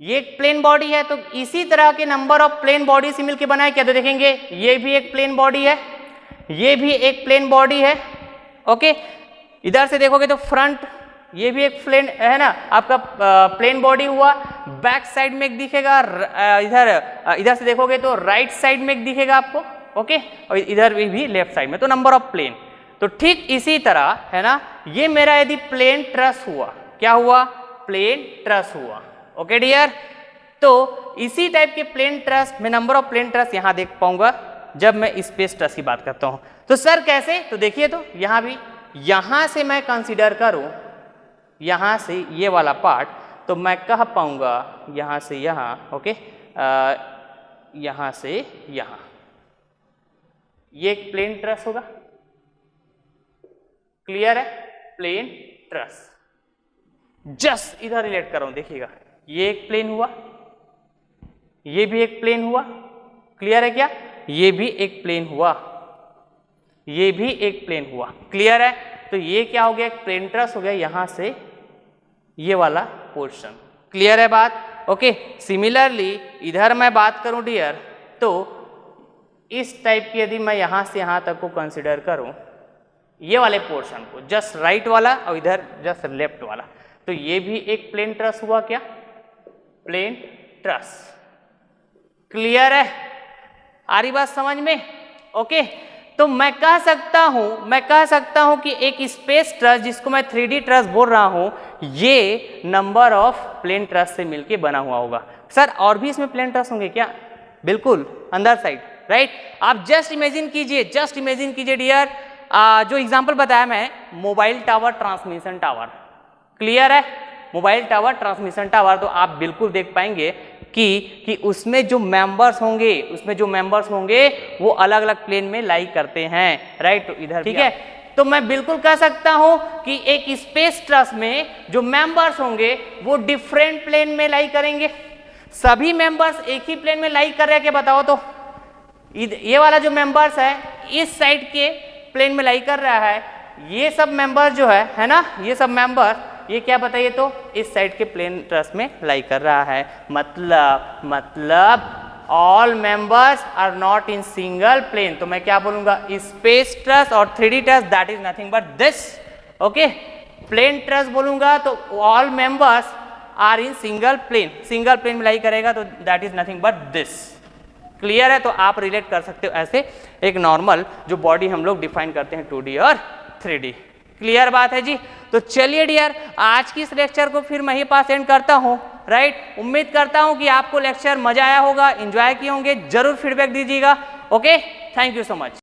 ये एक प्लेन बॉडी है, तो इसी तरह के नंबर ऑफ प्लेन बॉडी से मिलके बना है क्या? तो देखेंगे ये भी एक प्लेन बॉडी है, ये भी एक प्लेन बॉडी है। ओके, इधर से देखोगे तो फ्रंट, ये भी एक प्लेन है ना आपका, प्लेन बॉडी हुआ। बैक साइड में एक दिखेगा, इधर से देखोगे तो राइट साइड में एक दिखेगा आपको, ओके, और इधर भी लेफ्ट साइड में, तो नंबर ऑफ प्लेन। तो ठीक इसी तरह है ना, ये मेरा यदि प्लेन ट्रस हुआ, क्या हुआ, प्लेन ट्रस हुआ, ओके डियर। तो इसी टाइप के प्लेन ट्रस में नंबर ऑफ प्लेन ट्रस यहां देख पाऊंगा जब मैं स्पेस ट्रस की बात करता हूं। तो सर कैसे, तो देखिए, तो यहां भी, यहां से मैं कंसीडर करूं, यहां से ये वाला पार्ट, तो मैं कह पाऊंगा यहां से यहां, ओके, यहां से यहां, ये एक प्लेन ट्रस होगा, क्लियर है, प्लेन ट्रस। जस्ट इधर रिलेट कर रहा हूं, देखिएगा, ये एक प्लेन हुआ, ये भी एक प्लेन हुआ, क्लियर है क्या, ये भी एक प्लेन हुआ, ये भी एक प्लेन हुआ, क्लियर है। तो ये क्या हो गया, एक प्लेन ट्रस हो गया, यहां से ये वाला पोर्शन, क्लियर है बात, ओके। सिमिलरली इधर मैं बात करूं डियर, तो इस टाइप की यदि मैं यहां से यहां तक को कंसिडर करूं, ये वाले पोर्शन को, जस्ट राइट वाला और इधर जस्ट लेफ्ट वाला, तो ये भी एक प्लेन ट्रस हुआ, क्या, प्लेन ट्रस, क्लियर है, आ रही बात समझ में, ओके। तो मैं कह सकता हूं कि एक स्पेस ट्रस, जिसको मैं 3D ट्रस बोल रहा हूं, ये नंबर ऑफ प्लेन ट्रस से मिलके बना हुआ होगा। सर और भी इसमें प्लेन ट्रस होंगे क्या, बिल्कुल अंदर साइड, राइट। आप जस्ट इमेजिन कीजिए डियर, जो एग्जांपल बताया मैं, mobile tower, transmission tower, clear है, मोबाइल टावर, ट्रांसमिशन टावर, तो आप बिल्कुल देख पाएंगे कि उसमें जो मेंबर्स होंगे वो अलग अलग प्लेन में लाई करते हैं, राइट। तो इधर ठीक है, तो मैं बिल्कुल कह सकता हूं कि एक स्पेस ट्रस में जो मेंबर्स होंगे वो डिफरेंट प्लेन में लाई करेंगे। सभी मेंबर्स एक ही प्लेन में लाई कर रहे हैं क्या, बताओ तो। ये वाला जो मेंबर्स है इस साइड के प्लेन में लाई कर रहा है, ये सब मेंबर जो है ना, ये सब मेंबर, ये क्या बताइए तो, इस साइड के प्लेन ट्रस में लाई कर रहा है। मतलब all members are not in single plane. तो मैं क्या बोलूंगा, स्पेस ट्रस और 3D truss, that is nothing but this, okay. Plane truss बोलूंगा तो all members are in single plane में लाई करेगा, तो that is nothing but this, clear है। तो आप रिलेट कर सकते हो ऐसे एक नॉर्मल जो बॉडी हम लोग डिफाइन करते हैं 2D और 3D, क्लियर बात है जी। तो चलिए डियर, आज की इस लेक्चर को फिर मैं ही पास एंड करता हूँ, राइट। उम्मीद करता हूँ कि आपको लेक्चर मजा आया होगा, एंजॉय किए होंगे, जरूर फीडबैक दीजिएगा, okay. Thank you so much.